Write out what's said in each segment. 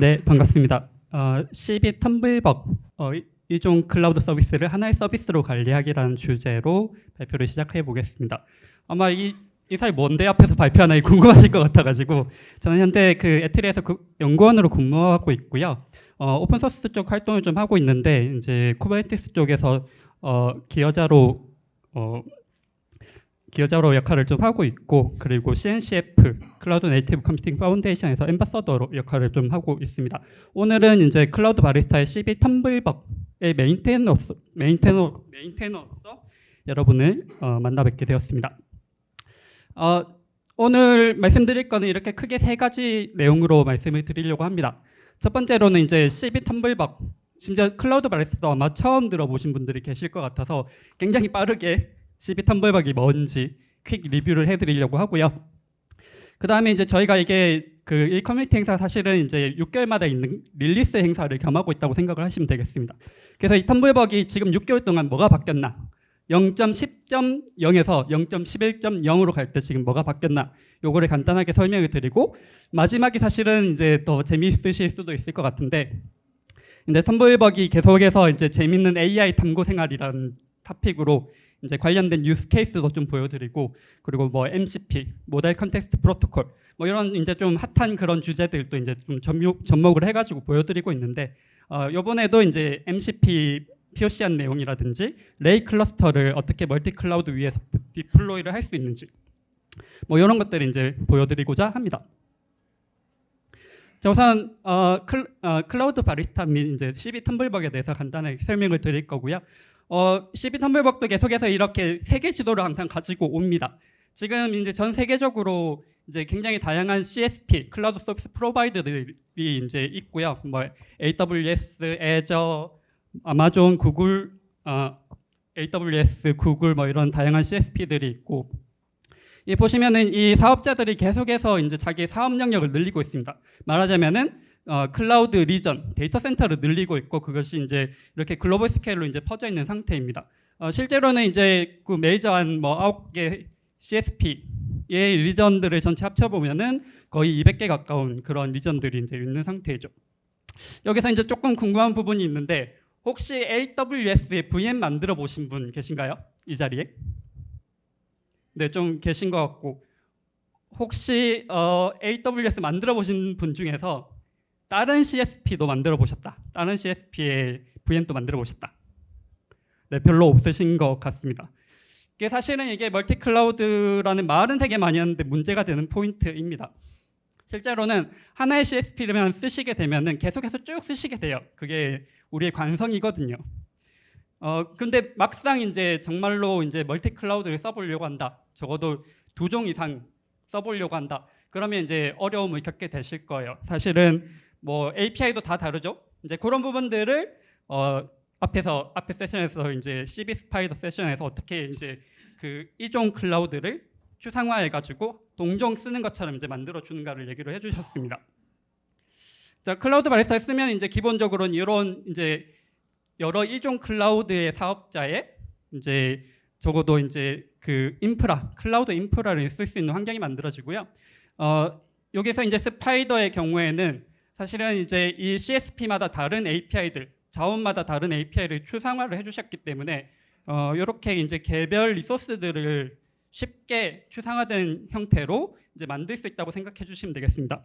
네, 반갑습니다. CB 텀블벅, 이종 클라우드 서비스를 하나의 서비스로 관리하기라는 주제로 발표를 시작해 보겠습니다. 아마 이 사이 뭔데 앞에서 발표하나 궁금하실 것 같아가지고 저는 현재 그 에트리에서 연구원으로 근무하고 있고요. 오픈 소스 쪽 활동을 좀 하고 있는데 이제 쿠버네티스 쪽에서 기여자로 역할을 좀 하고 있고, 그리고 CNCF 클라우드 네이티브 컴퓨팅 파운데이션에서 엠바서더로 역할을 좀 하고 있습니다. 오늘은 이제 클라우드 바리스타의 CB 텀블벅의 메인테너로서 여러분을 만나 뵙게 되었습니다. 오늘 말씀드릴 거는 이렇게 크게 세 가지 내용으로 말씀을 드리려고 합니다. 첫 번째로는 이제 CB 텀블벅, 심지어 클라우드 바리스타도 아마 처음 들어보신 분들이 계실 것 같아서 굉장히 빠르게 CB 텀블벅이 뭔지 퀵 리뷰를 해드리려고 하고요. 그 다음에 이제 저희가 이게 이 커뮤니티 행사 사실은 이제 6개월마다 있는 릴리스 행사를 겸하고 있다고 생각을 하시면 되겠습니다. 그래서 이 텀블벅이 지금 6개월 동안 뭐가 바뀌었나, 0.10.0에서 0.11.0으로 갈 때 지금 뭐가 바뀌었나, 요거를 간단하게 설명을 드리고, 마지막이 사실은 이제 더 재미있으실 수도 있을 것 같은데, 근데 텀블벅이 계속해서 이제 재밌는 AI 탐구 생활이라는 토픽으로 이제 관련된 유스 케이스도 좀 보여드리고, 그리고 뭐 MCP, 모델 컨텍스트 프로토콜, 뭐 이런 이제 좀 핫한 그런 주제들도 이제 좀 접목을 해가지고 보여드리고 있는데, 이번에도 이제 MCP POC한 내용이라든지 레이 클러스터를 어떻게 멀티 클라우드 위에서 디플로이를 할 수 있는지, 뭐 이런 것들을 이제 보여드리고자 합니다. 자, 우선 클라우드 바리스타 및 이제 CB 텀블벅에 대해서 간단하게 설명을 드릴 거고요. CB 텀블벅도 계속해서 이렇게 세계 지도를 항상 가지고 옵니다. 지금 이제 전 세계적으로 이제 굉장히 다양한 CSP, 클라우드 서비스 프로바이더들이 이제 있고요. 뭐 AWS, Azure, 아마존, 구글, AWS, 구글 뭐 이런 다양한 CSP들이 있고, 이 보시면은 이 사업자들이 계속해서 이제 자기 사업 영역을 늘리고 있습니다. 말하자면은 클라우드 리전, 데이터 센터를 늘리고 있고, 그것이 이제 이렇게 글로벌 스케일로 이제 퍼져 있는 상태입니다. 실제로는 이제 그 메이저한 뭐 9개 CSP의 리전들을 전체 합쳐보면은 거의 200개 가까운 그런 리전들이 이제 있는 상태죠. 여기서 이제 조금 궁금한 부분이 있는데, 혹시 AWS에 VM 만들어 보신 분 계신가요? 이 자리에? 네, 좀 계신 것 같고, 혹시 AWS 만들어 보신 분 중에서 다른 CSP도 만들어 보셨다, 다른 CSP의 VM도 만들어 보셨다? 네, 별로 없으신 것 같습니다. 이게 사실은 이게 멀티 클라우드라는 말은 되게 많이 하는데 문제가 되는 포인트입니다. 실제로는 하나의 CSP를 쓰시게 되면은 계속해서 쭉 쓰시게 돼요. 그게 우리의 관성이거든요. 근데 막상 이제 정말로 이제 멀티 클라우드를 써보려고 한다, 적어도 2종 이상 써보려고 한다, 그러면 이제 어려움을 겪게 되실 거예요. 사실은 뭐 API도 다 다르죠. 이제 그런 부분들을 앞에 세션에서 이제 CB 스파이더 세션에서 어떻게 이제 그 이종 클라우드를 추상화해가지고 동종 쓰는 것처럼 이제 만들어 주는가를 얘기를 해주셨습니다. 자, 클라우드 바리스타를 쓰면 이제 기본적으로는 이런 이제 여러 이종 클라우드의 사업자의 이제 적어도 이제 그 인프라, 클라우드 인프라를 쓸 수 있는 환경이 만들어지고요. 여기서 이제 스파이더의 경우에는 사실은 이제 이 CSP마다 다른 API들, 자원마다 다른 API를 추상화를 해주셨기 때문에 이렇게 이제 개별 리소스들을 쉽게 추상화된 형태로 이제 만들 수 있다고 생각해 주시면 되겠습니다.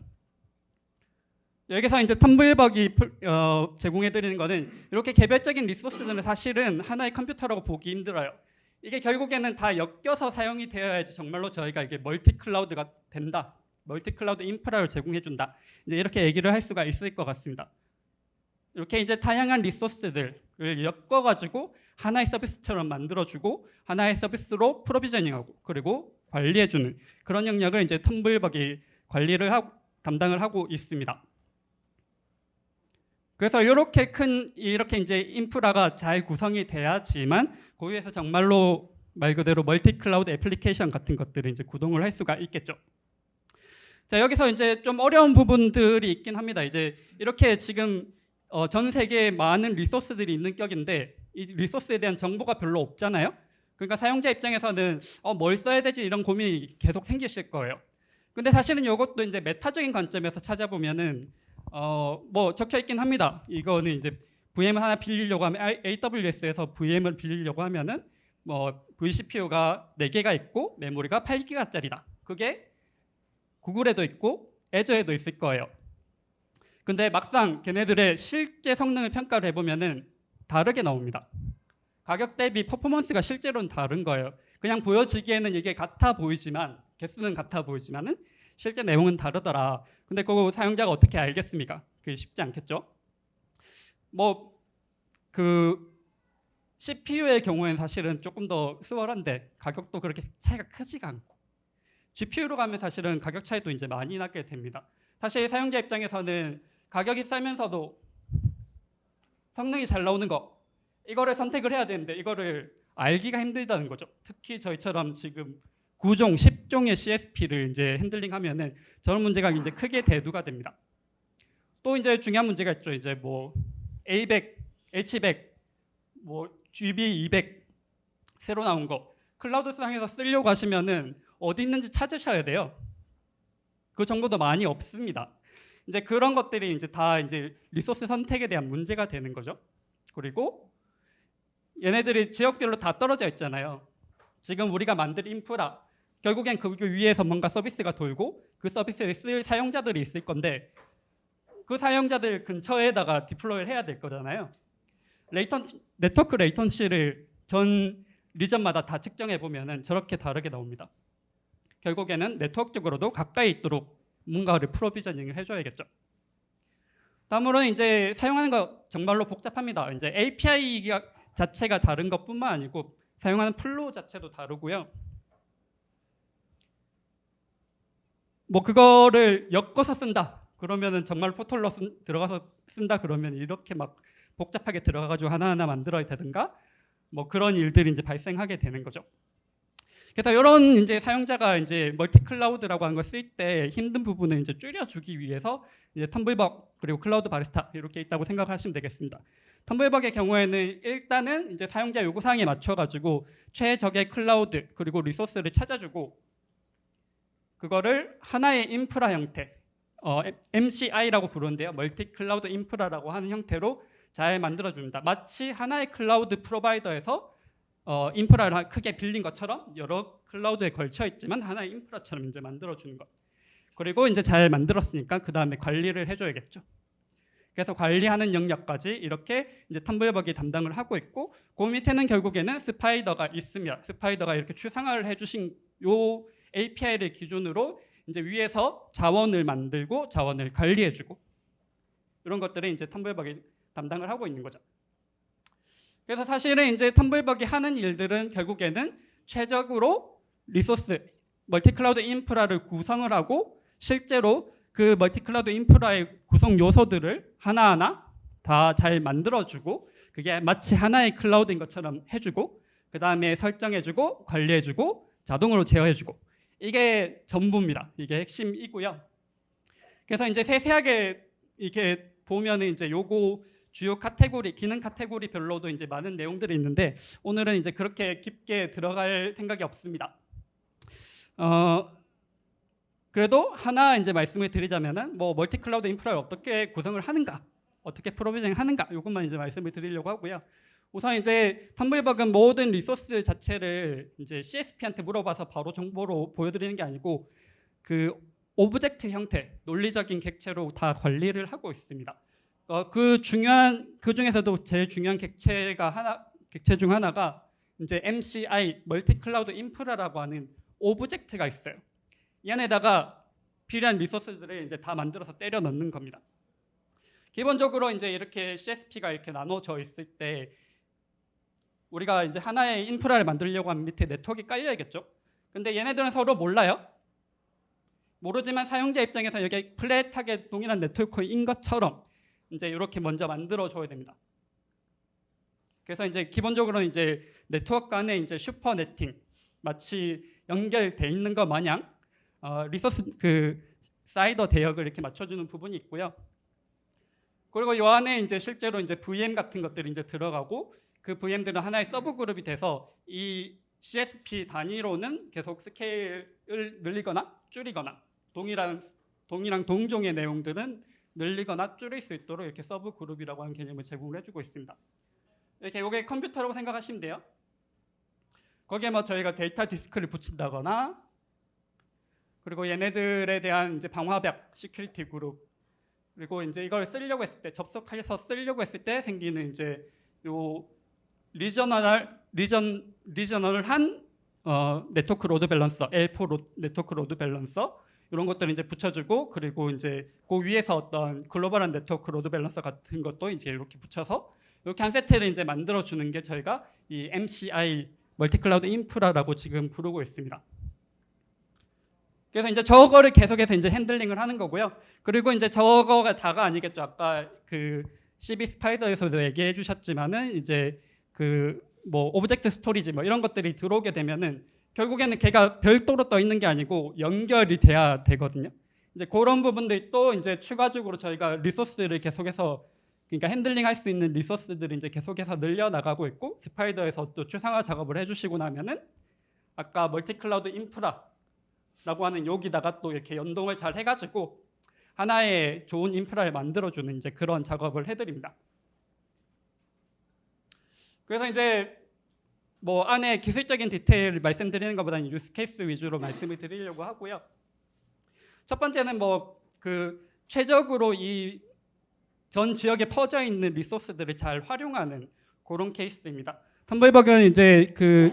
여기서 이제 텀블벅이 제공해드리는 거는 이렇게 개별적인 리소스들은 사실은 하나의 컴퓨터라고 보기 힘들어요. 이게 결국에는 다 엮여서 사용이 되어야지 정말로 저희가 이게 멀티 클라우드가 된다, 멀티 클라우드 인프라를 제공해준다, 이제 이렇게 얘기를 할 수가 있을 것 같습니다. 이렇게 이제 다양한 리소스들을 엮어가지고 하나의 서비스처럼 만들어주고 하나의 서비스로 프로비저닝하고 그리고 관리해주는 그런 영역을 이제 텀블벅이 담당을 하고 있습니다. 그래서 이렇게 이제 인프라가 잘 구성이 돼야지만 그 위에서 정말로 말 그대로 멀티 클라우드 애플리케이션 같은 것들을 이제 구동을 할 수가 있겠죠. 자, 여기서 이제 좀 어려운 부분들이 있긴 합니다. 이제 이렇게 지금 전 세계에 많은 리소스들이 있는 격인데 이 리소스에 대한 정보가 별로 없잖아요. 그러니까 사용자 입장에서는 뭘 써야 되지 이런 고민이 계속 생기실 거예요. 근데 사실은 이것도 이제 메타적인 관점에서 찾아보면은 뭐 적혀 있긴 합니다. 이거는 이제 VM을 하나 빌리려고 하면 AWS에서 VM을 빌리려고 하면은 뭐 vCPU가 4개가 있고 메모리가 8기가짜리다. 그게 구글에도 있고 애저에도 있을 거예요. 근데 막상 걔네들의 실제 성능을 평가를 해보면은 다르게 나옵니다. 가격 대비 퍼포먼스가 실제로는 다른 거예요. 그냥 보여지기에는 이게 같아 보이지만 개수는 같아 보이지만은 실제 내용은 다르더라. 근데 그거 사용자가 어떻게 알겠습니까? 그게 쉽지 않겠죠. 뭐 그 CPU의 경우에는 사실은 조금 더 수월한데 가격도 그렇게 차이가 크지가 않고 GPU로 가면 사실은 가격 차이도 이제 많이 나게 됩니다. 사실 사용자 입장에서는 가격이 싸면서도 성능이 잘 나오는 거 이거를 선택을 해야 되는데 이거를 알기가 힘들다는 거죠. 특히 저희처럼 지금 9종, 10종의 CSP를 이제 핸들링하면은 저런 문제가 이제 크게 대두가 됩니다. 또 이제 중요한 문제가 있죠. 이제 뭐 A100, H100, 뭐 GB200 새로 나온 거 클라우드상에서 쓰려고 하시면은 어디 있는지 찾으셔야 돼요. 그 정보도 많이 없습니다. 이제 그런 것들이 이제 다 이제 리소스 선택에 대한 문제가 되는 거죠. 그리고 얘네들이 지역별로 다 떨어져 있잖아요. 지금 우리가 만든 인프라 결국엔 그 위에서 뭔가 서비스가 돌고 그 서비스를 쓸 사용자들이 있을 건데 그 사용자들 근처에다가 디플로이를 해야 될 거잖아요. 네트워크 레이턴시를 전 리전마다 다 측정해 보면은 저렇게 다르게 나옵니다. 결국에는 네트워크적으로도 가까이 있도록 뭔가를 프로비저닝을 해줘야겠죠. 다음으로는 이제 사용하는 거 정말로 복잡합니다. 이제 API 자체가 다른 것뿐만 아니고 사용하는 플로우 자체도 다르고요. 뭐 그거를 엮어서 쓴다. 그러면은 정말 포털로 들어가서 쓴다. 그러면 이렇게 막 복잡하게 들어가가지고 하나하나 만들어야 되든가 뭐 그런 일들이 이제 발생하게 되는 거죠. 그래서 이런 이제 사용자가 이제 멀티 클라우드라고 하는 걸 쓸 때 힘든 부분을 이제 줄여주기 위해서 이제 텀블벅 그리고 클라우드 바리스타 이렇게 있다고 생각하시면 되겠습니다. 텀블벅의 경우에는 일단은 이제 사용자 요구사항에 맞춰가지고 최적의 클라우드 그리고 리소스를 찾아주고 그거를 하나의 인프라 형태, MCI라고 부르는데요. 멀티 클라우드 인프라라고 하는 형태로 잘 만들어줍니다. 마치 하나의 클라우드 프로바이더에서 인프라를 크게 빌린 것처럼 여러 클라우드에 걸쳐 있지만 하나의 인프라처럼 이제 만들어주는 것. 그리고 이제 잘 만들었으니까 그 다음에 관리를 해줘야겠죠. 그래서 관리하는 영역까지 이렇게 이제 텀블벅이 담당을 하고 있고 그 밑에는 결국에는 스파이더가 있으며 스파이더가 이렇게 추상화를 해주신 요 API를 기준으로 이제 위에서 자원을 만들고 자원을 관리해주고 이런 것들을 이제 텀블벅이 담당을 하고 있는 거죠. 그래서 사실은 이제 텀블벅이 하는 일들은 결국에는 최적으로 리소스, 멀티클라우드 인프라를 구성을 하고 실제로 그 멀티클라우드 인프라의 구성 요소들을 하나하나 다 잘 만들어주고 그게 마치 하나의 클라우드인 것처럼 해주고 그 다음에 설정해주고 관리해주고 자동으로 제어해주고 이게 전부입니다. 이게 핵심이고요. 그래서 이제 세세하게 이렇게 보면은 이제 요거 주요 카테고리, 기능 카테고리별로도 이제 많은 내용들이 있는데 오늘은 이제 그렇게 깊게 들어갈 생각이 없습니다. 그래도 하나 이제 말씀을 드리자면은 뭐 멀티 클라우드 인프라를 어떻게 구성을 하는가, 어떻게 프로비저닝 하는가 이것만 이제 말씀을 드리려고 하고요. 우선 이제 텀블벅은 모든 리소스 자체를 이제 CSP한테 물어봐서 바로 정보로 보여드리는 게 아니고 그 오브젝트 형태, 논리적인 객체로 다 관리를 하고 있습니다. 그 중에서도 제일 중요한 객체 중 하나가 이제 MCI 멀티 클라우드 인프라라고 하는 오브젝트가 있어요. 이 안에다가 필요한 리소스들을 이제 다 만들어서 때려 넣는 겁니다. 기본적으로 이제 이렇게 CSP가 이렇게 나눠져 있을 때 우리가 이제 하나의 인프라를 만들려고 하면 밑에 네트워크가 깔려야겠죠. 근데 얘네들은 서로 몰라요. 모르지만 사용자 입장에서 여기 플랫하게 동일한 네트워크인 것처럼 이제 이렇게 먼저 만들어 줘야 됩니다. 그래서 이제 기본적으로 이제 네트워크 간에 이제 슈퍼 네팅 마치 연결돼 있는 것 마냥 리소스 그 사이더 대역을 이렇게 맞춰주는 부분이 있고요. 그리고 이 안에 이제 실제로 이제 VM 같은 것들이 이제 들어가고 그 VM들은 하나의 서브 그룹이 돼서 이 CSP 단위로는 계속 스케일을 늘리거나 줄이거나 동일한 동종의 내용들은 늘리거나 줄일 수 있도록 이렇게 서브 그룹이라고 하는 개념을 제공을 해주고 있습니다. 이렇게 이게 컴퓨터라고 생각하시면 돼요. 거기에 뭐 저희가 데이터 디스크를 붙인다거나, 그리고 얘네들에 대한 이제 방화벽, 시큐리티 그룹, 그리고 이제 이걸 쓰려고 했을 때, 접속해서 쓰려고 했을 때 생기는 이제 요 리저널한 네트워크 로드 밸런서, L4 네트워크 로드 밸런서 이런 것들을 이제 붙여주고, 그리고 이제 그 위에서 어떤 글로벌한 네트워크 로드 밸런서 같은 것도 이제 이렇게 붙여서 이렇게 한 세트를 이제 만들어 주는 게 저희가 이 MCI 멀티 클라우드 인프라라고 지금 부르고 있습니다. 그래서 이제 저거를 계속해서 이제 핸들링을 하는 거고요. 그리고 이제 저거가 다가 아니겠죠. 아까 그 CB 스파이더에서도 얘기해 주셨지만은 이제 그 뭐 오브젝트 스토리지 뭐 이런 것들이 들어오게 되면은 결국에는 걔가 별도로 떠 있는 게 아니고 연결이 돼야 되거든요. 이제 그런 부분들이 또 이제 추가적으로 저희가 리소스를 계속해서, 그러니까 핸들링 할 수 있는 리소스들을 이제 계속해서 늘려 나가고 있고, 스파이더에서 또 추상화 작업을 해주시고 나면은 아까 멀티 클라우드 인프라라고 하는 여기다가 또 이렇게 연동을 잘 해가지고 하나의 좋은 인프라를 만들어주는 이제 그런 작업을 해드립니다. 그래서 이제 뭐 안에 기술적인 디테일을 말씀드리는 것보다는 유스 케이스 위주로 말씀을 드리려고 하고요. 첫 번째는 뭐 그 최적으로 이 전 지역에 퍼져 있는 리소스들을 잘 활용하는 그런 케이스입니다. 텀블벅은 이제 그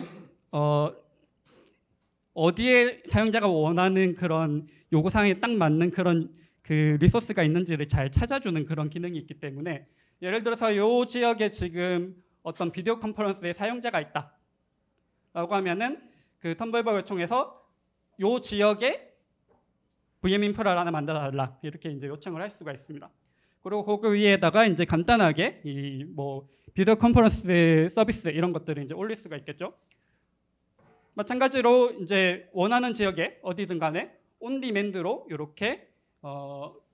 어디에 사용자가 원하는 그런 요구사항에 딱 맞는 그런 그 리소스가 있는지를 잘 찾아주는 그런 기능이 있기 때문에, 예를 들어서 이 지역에 지금 어떤 비디오 컨퍼런스의 사용자가 있다 라고 하면은 그 텀블벅을 통해서 이 지역에 VM 인프라를 하나 만들어 달라 이렇게 이제 요청을 할 수가 있습니다. 그리고 그 위에다가 이제 간단하게 이 뭐 비디오 컨퍼런스 서비스 이런 것들을 이제 올릴 수가 있겠죠. 마찬가지로 이제 원하는 지역에 어디든 간에 온 디맨드로 이렇게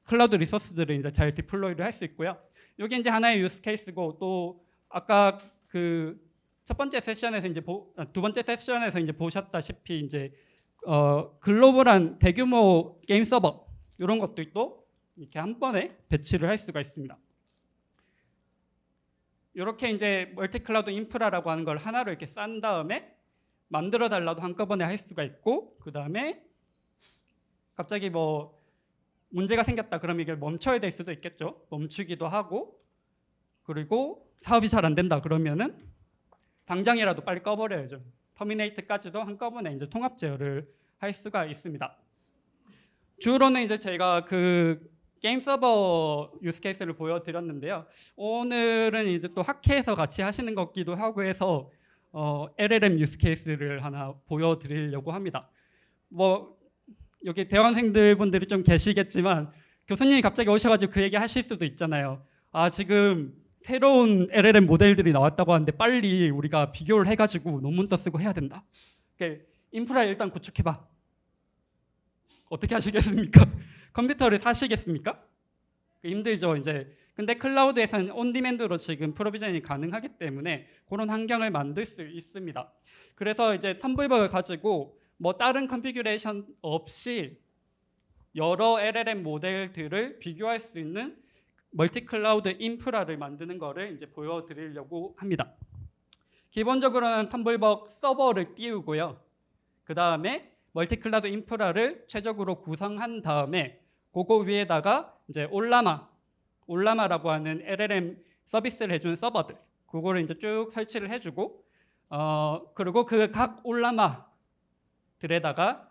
클라우드 리소스들을 이제 잘 디플로이를 할 수 있고요. 이게 이제 하나의 유스 케이스고, 또 아까 그 첫 번째 세션에서 이제 두 번째 세션에서 이제 보셨다시피 이제 글로벌한 대규모 게임 서버 이런 것들도 이렇게 한 번에 배치를 할 수가 있습니다. 이렇게 이제 멀티 클라우드 인프라라고 하는 걸 하나로 이렇게 싼 다음에 만들어 달라도 한꺼번에 할 수가 있고, 그 다음에 갑자기 뭐 문제가 생겼다 그러면 이걸 멈춰야 될 수도 있겠죠. 멈추기도 하고, 그리고 사업이 잘 안 된다 그러면은 당장이라도 빨리 꺼버려야죠. 터미네이트까지도 한꺼번에 이제 통합 제어를 할 수가 있습니다. 주로는 이제 제가 그 게임 서버 유스 케이스를 보여드렸는데요. 오늘은 이제 또 학회에서 같이 하시는 것기도 하고 해서 LLM 유스 케이스를 하나 보여드리려고 합니다. 뭐 여기 대학생들 분들이 좀 계시겠지만 교수님이 갑자기 오셔가지고 그 얘기 하실 수도 있잖아요. 아, 지금 새로운 LLM 모델들이 나왔다고 하는데 빨리 우리가 비교를 해가지고 논문도 쓰고 해야 된다. 그러니까 인프라 일단 구축해봐. 어떻게 하시겠습니까? 컴퓨터를 사시겠습니까? 힘들죠 이제. 근데 클라우드에서는 온디맨드로 지금 프로비저닝이 가능하기 때문에 그런 환경을 만들 수 있습니다. 그래서 이제 텀블벅을 가지고 뭐 다른 컨피규레이션 없이 여러 LLM 모델들을 비교할 수 있는 멀티 클라우드 인프라를 만드는 거를 이제 보여드리려고 합니다. 기본적으로는 텀블벅 서버를 띄우고요. 그 다음에 멀티 클라우드 인프라를 최적으로 구성한 다음에 그거 위에다가 이제 올라마라고 하는 LLM 서비스를 해주는 서버들, 그거를 이제 쭉 설치를 해주고, 그리고 그 각 올라마들에다가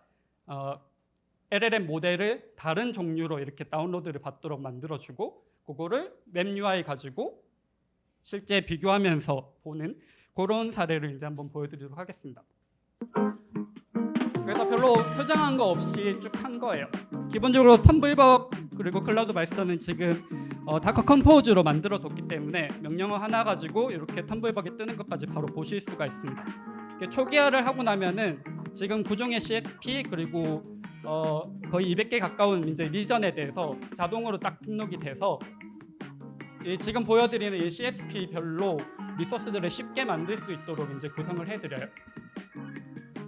LLM 모델을 다른 종류로 이렇게 다운로드를 받도록 만들어주고, 그거를 웹 UI 가지고 실제 비교하면서 보는 그런 사례를 이제 한번 보여드리도록 하겠습니다. 그래서 별로 표장한 거 없이 쭉 한 거예요. 기본적으로 텀블벅 그리고 클라우드 마스터는 지금 다커 컴포즈로 만들어뒀기 때문에 명령어 하나 가지고 이렇게 텀블벅에 뜨는 것까지 바로 보실 수가 있습니다. 초기화를 하고 나면은 지금 구종의 CSP 그리고 거의 200개 가까운 이제 리전에 대해서 자동으로 딱 등록이 돼서 지금 보여드리는 이 CSP별로 리소스들을 쉽게 만들 수 있도록 이제 구성을 해드려요.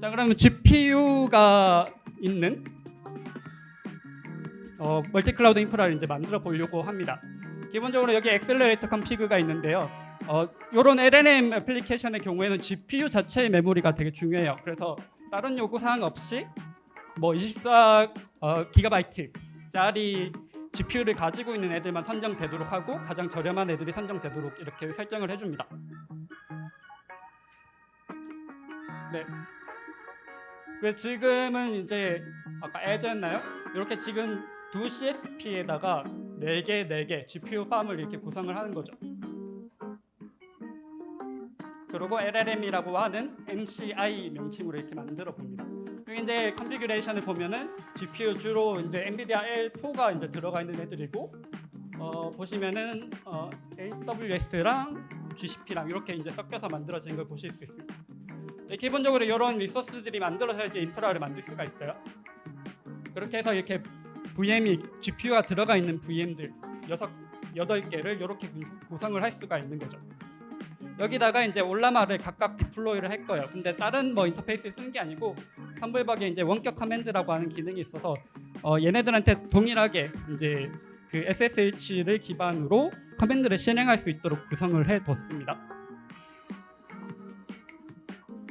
자, 그러면 GPU가 있는 멀티 클라우드 인프라를 이제 만들어 보려고 합니다. 기본적으로 여기 엑셀러레이터 컴피그가 있는데요. 이런 LLM 애플리케이션의 경우에는 GPU 자체의 메모리가 되게 중요해요. 그래서 다른 요구 사항 없이 뭐 24 기가바이트짜리 GPU를 가지고 있는 애들만 선정되도록 하고 가장 저렴한 애들이 선정되도록 이렇게 설정을 해줍니다. 네. 그 지금은 이제 아까 애저였나요? 이렇게 지금 두 CSP에다가 4개 GPU 팜을 이렇게 구성을 하는 거죠. 그리고 LLM이라고 하는 MCI 명칭으로 이렇게 만들어 봅니다. 여기 이제 컨피규레이션을 보면은 GPU 주로 이제 엔비디아 L4가 이제 들어가 있는 애들이고 보시면은 AWS랑 GCP랑 이렇게 이제 섞여서 만들어진 걸 보실 수 있습니다. 네, 기본적으로 이런 리소스들이 만들어져야지 인프라를 만들 수가 있어요. 그렇게 해서 이렇게 VM이 GPU가 들어가 있는 VM들 8개를 이렇게 구성을 할 수가 있는 거죠. 여기다가 이제 올라마를 각각 디플로이를 할 거예요. 근데 다른 뭐 인터페이스 쓰는 게 아니고 텀블벅에 이제 원격 커맨드라고 하는 기능이 있어서 얘네들한테 동일하게 이제 그 SSH를 기반으로 커맨드를 실행할 수 있도록 구성을 해뒀습니다.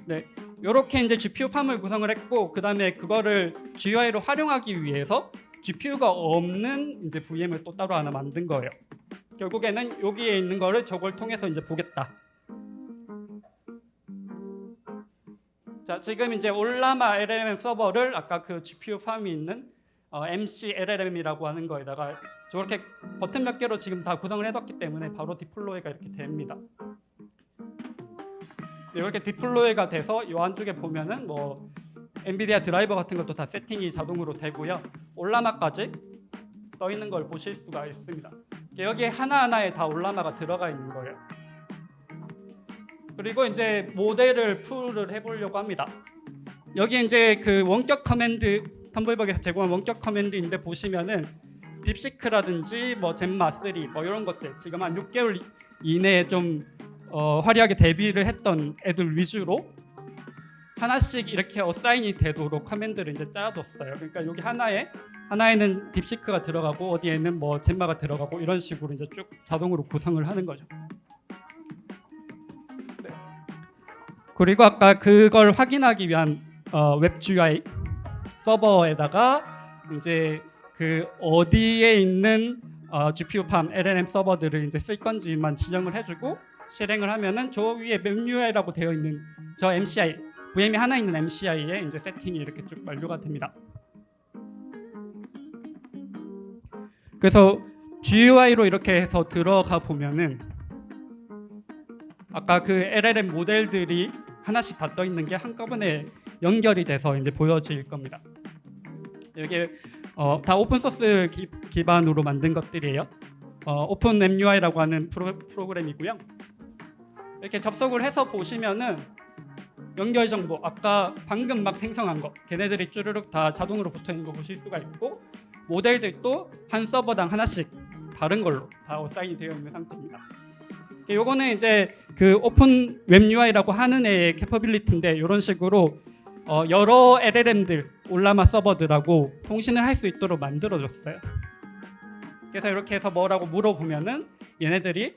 네, 이렇게 이제 GPU 팜을 구성을 했고 그 다음에 그거를 GUI로 활용하기 위해서 GPU가 없는 이제 VM을 또 따로 하나 만든 거예요. 결국에는 여기에 있는 거를 저걸 통해서 이제 보겠다. 자, 지금 이제 올라마 LLM 서버를 아까 그 GPU 팜이 있는 MC LLM이라고 하는 거에다가 저렇게 버튼 몇 개로 지금 다 구성을 해뒀기 때문에 바로 디플로이가 이렇게 됩니다. 이렇게 디플로이가 돼서 이 안쪽에 보면은 뭐 엔비디아 드라이버 같은 것도 다 세팅이 자동으로 되고요. 올라마까지 떠 있는 걸 보실 수가 있습니다. 여기에 하나하나에 다 올라마가 들어가 있는 거예요. 그리고 이제 모델을 풀을 해보려고 합니다. 여기 이제 그 원격 커맨드 텀블벅에서 제공한 원격 커맨드인데 보시면은 딥시크라든지 뭐 젠마 3 뭐 이런 것들 지금 한 6개월 이내에 좀 화려하게 데뷔를 했던 애들 위주로 하나씩 이렇게 어사인이 되도록 커맨드를 이제 짜뒀어요. 그러니까 여기 하나에는 딥시크가 들어가고 어디에는 뭐 젠마가 들어가고 이런 식으로 이제 쭉 자동으로 구성을 하는 거죠. 네. 그리고 아까 그걸 확인하기 위한 웹 GUI 서버에다가 이제 그 어디에 있는 GPU 팜 LLM 서버들을 이제 쓸 건지만 지정을 해주고 실행을 하면은 저 위에 MUI라고 되어 있는 저 MCI VM이 하나 있는 MCI에 이제 세팅이 이렇게 쭉 완료가 됩니다. 그래서 GUI로 이렇게 해서 들어가 보면은 아까 그 LLM 모델들이 하나씩 다 떠 있는 게 한꺼번에 연결이 돼서 이제 보여질 겁니다. 이게 다 오픈 소스 기반으로 만든 것들이에요. 오픈 MUI라고 하는 프로그램이고요. 이렇게 접속을 해서 보시면은 연결 정보 아까 방금 막 생성한 거 걔네들이 쭈르륵 다 자동으로 붙어 있는 거 보실 수가 있고 모델들도 한 서버당 하나씩 다른 걸로 다 어사인이 되어 있는 상태입니다. 요거는 이제 그 오픈 웹 UI라고 하는 애의 캐퍼빌리티인데 이런 식으로 여러 LLM들 올라마 서버들하고 통신을 할 수 있도록 만들어줬어요. 그래서 이렇게 해서 뭐라고 물어보면은 얘네들이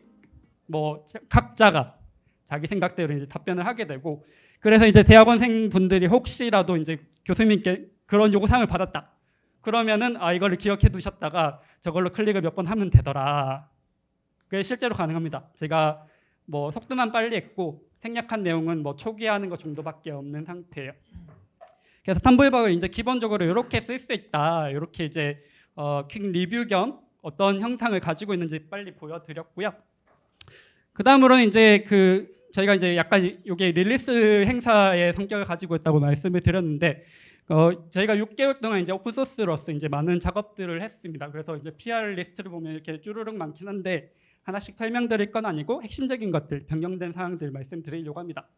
뭐 각자가 자기 생각대로 이제 답변을 하게 되고 그래서 이제 대학원생 분들이 혹시라도 이제 교수님께 그런 요구사항을 받았다. 그러면은 이거를 기억해 두셨다가 저걸로 클릭을 몇 번 하면 되더라. 그게 실제로 가능합니다. 제가 뭐 속도만 빨리 했고 생략한 내용은 뭐 초기화하는 것 정도밖에 없는 상태예요. 그래서 텀블벅을 이제 기본적으로 이렇게 쓸 수 있다. 이렇게 이제 퀵 리뷰 겸 어떤 형상을 가지고 있는지 빨리 보여드렸고요. 그 다음으로는 이제 저희가 이제 약간 이게 릴리스 행사의 성격을 가지고 있다고 말씀을 드렸는데 저희가 6개월 동안 이제 오픈 소스로서 이제 많은 작업들을 했습니다. 그래서 이제 PR 리스트를 보면 이렇게 쭈루룩 많긴 한데 하나씩 설명드릴 건 아니고 핵심적인 것들, 변경된 사항들 말씀드리려고 합니다.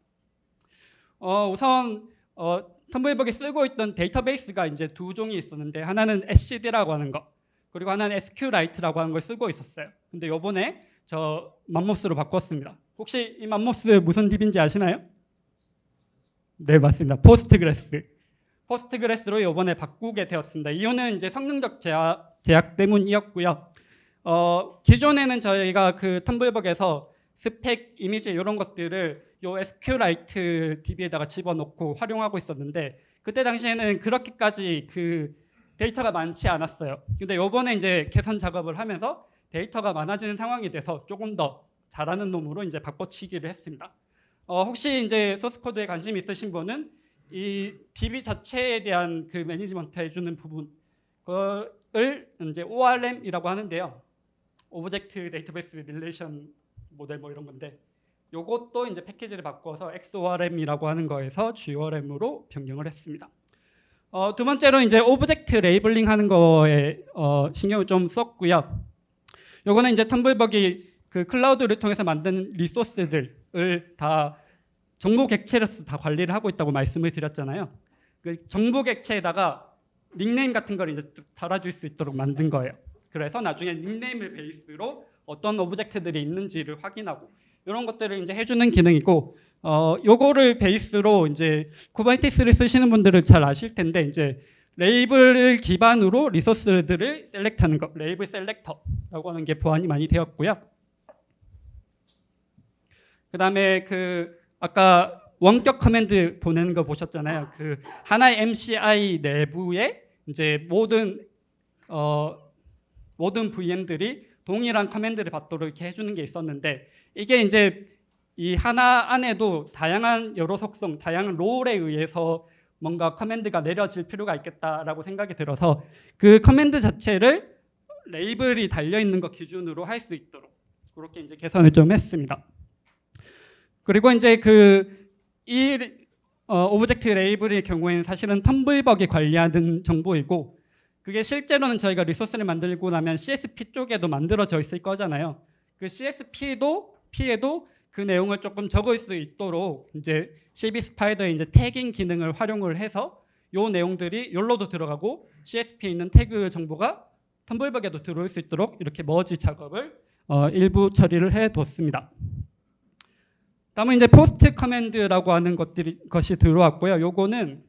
우선 텀블벅이 쓰고 있던 데이터베이스가 이제 두 종이 있었는데 하나는 SCD라고 하는 거 그리고 하나는 SQLite라고 하는 걸 쓰고 있었어요. 근데 요번에 저 맘모스로 바꿨습니다. 혹시 이 맘모스 무슨 DB인지 아시나요? 네, 맞습니다. 포스트그레스 포스트그레스로 이번에 바꾸게 되었습니다. 이유는 이제 성능적 제약 때문이었고요. 기존에는 저희가 그 텀블벅에서 스펙, 이미지 이런 것들을 요 SQLite DB에다가 집어넣고 활용하고 있었는데 그때 당시에는 그렇게까지 그 데이터가 많지 않았어요. 근데 요번에 이제 개선 작업을 하면서 데이터가 많아지는 상황이 돼서 조금 더 잘하는 놈으로 이제 바꿔치기를 했습니다. 혹시 이제 소스 코드에 관심 있으신 분은 이 DB 자체에 대한 그 매니지먼트 해주는 부분 그걸 이제 ORM이라고 하는데요. 오브젝트 데이터베이스 릴레이션 모델 뭐 이런 건데 요것도 이제 패키지를 바꿔서 XORM이라고 하는 거에서 GORM으로 변경을 했습니다. 두 번째로 이제 오브젝트 레이블링 하는 거에 신경을 좀 썼고요. 요거는 이제 텀블벅이 그 클라우드를 통해서 만든 리소스들을 다 정보 객체로서 다 관리를 하고 있다고 말씀을 드렸잖아요. 그 정보 객체에다가 닉네임 같은 걸 이제 달아줄 수 있도록 만든 거예요. 그래서 나중에 닉네임을 베이스로 어떤 오브젝트들이 있는지를 확인하고 이런 것들을 이제 해주는 기능이고, 요거를 베이스로 이제 쿠버네티스를 쓰시는 분들은 잘 아실 텐데 이제 레이블을 기반으로 리소스들을 셀렉트하는 거, 레이블 셀렉터라고 하는 게 보완이 많이 되었고요. 그다음에 그 아까 원격 커맨드 보내는 거 보셨잖아요. 그 하나의 MCI 내부에 이제 모든 VM들이 동일한 커맨드를 받도록 이렇게 해주는 게 있었는데 이게 이제 이 하나 안에도 다양한 여러 속성, 다양한 롤에 의해서 뭔가 커맨드가 내려질 필요가 있겠다라고 생각이 들어서 그 커맨드 자체를 레이블이 달려 있는 것 기준으로 할 수 있도록 그렇게 이제 개선을 좀 했습니다. 그리고 이제 이 오브젝트 레이블의 경우에는 사실은 텀블벅이 관리하는 정보이고 그게 실제로는 저희가 리소스를 만들고 나면 CSP 쪽에도 만들어져 있을 거잖아요. 그 CSP에도 그 내용을 조금 적을 수 있도록 이제 CB 스파이더의 이제 태깅 기능을 활용을 해서 요 내용들이 여기로도 들어가고 CSP에 있는 태그 정보가 텀블벅에도 들어올 수 있도록 이렇게 머지 작업을 일부 처리를 해뒀습니다. 다음은 이제 포스트 커맨드라고 하는 것이 들어왔고요. 요거는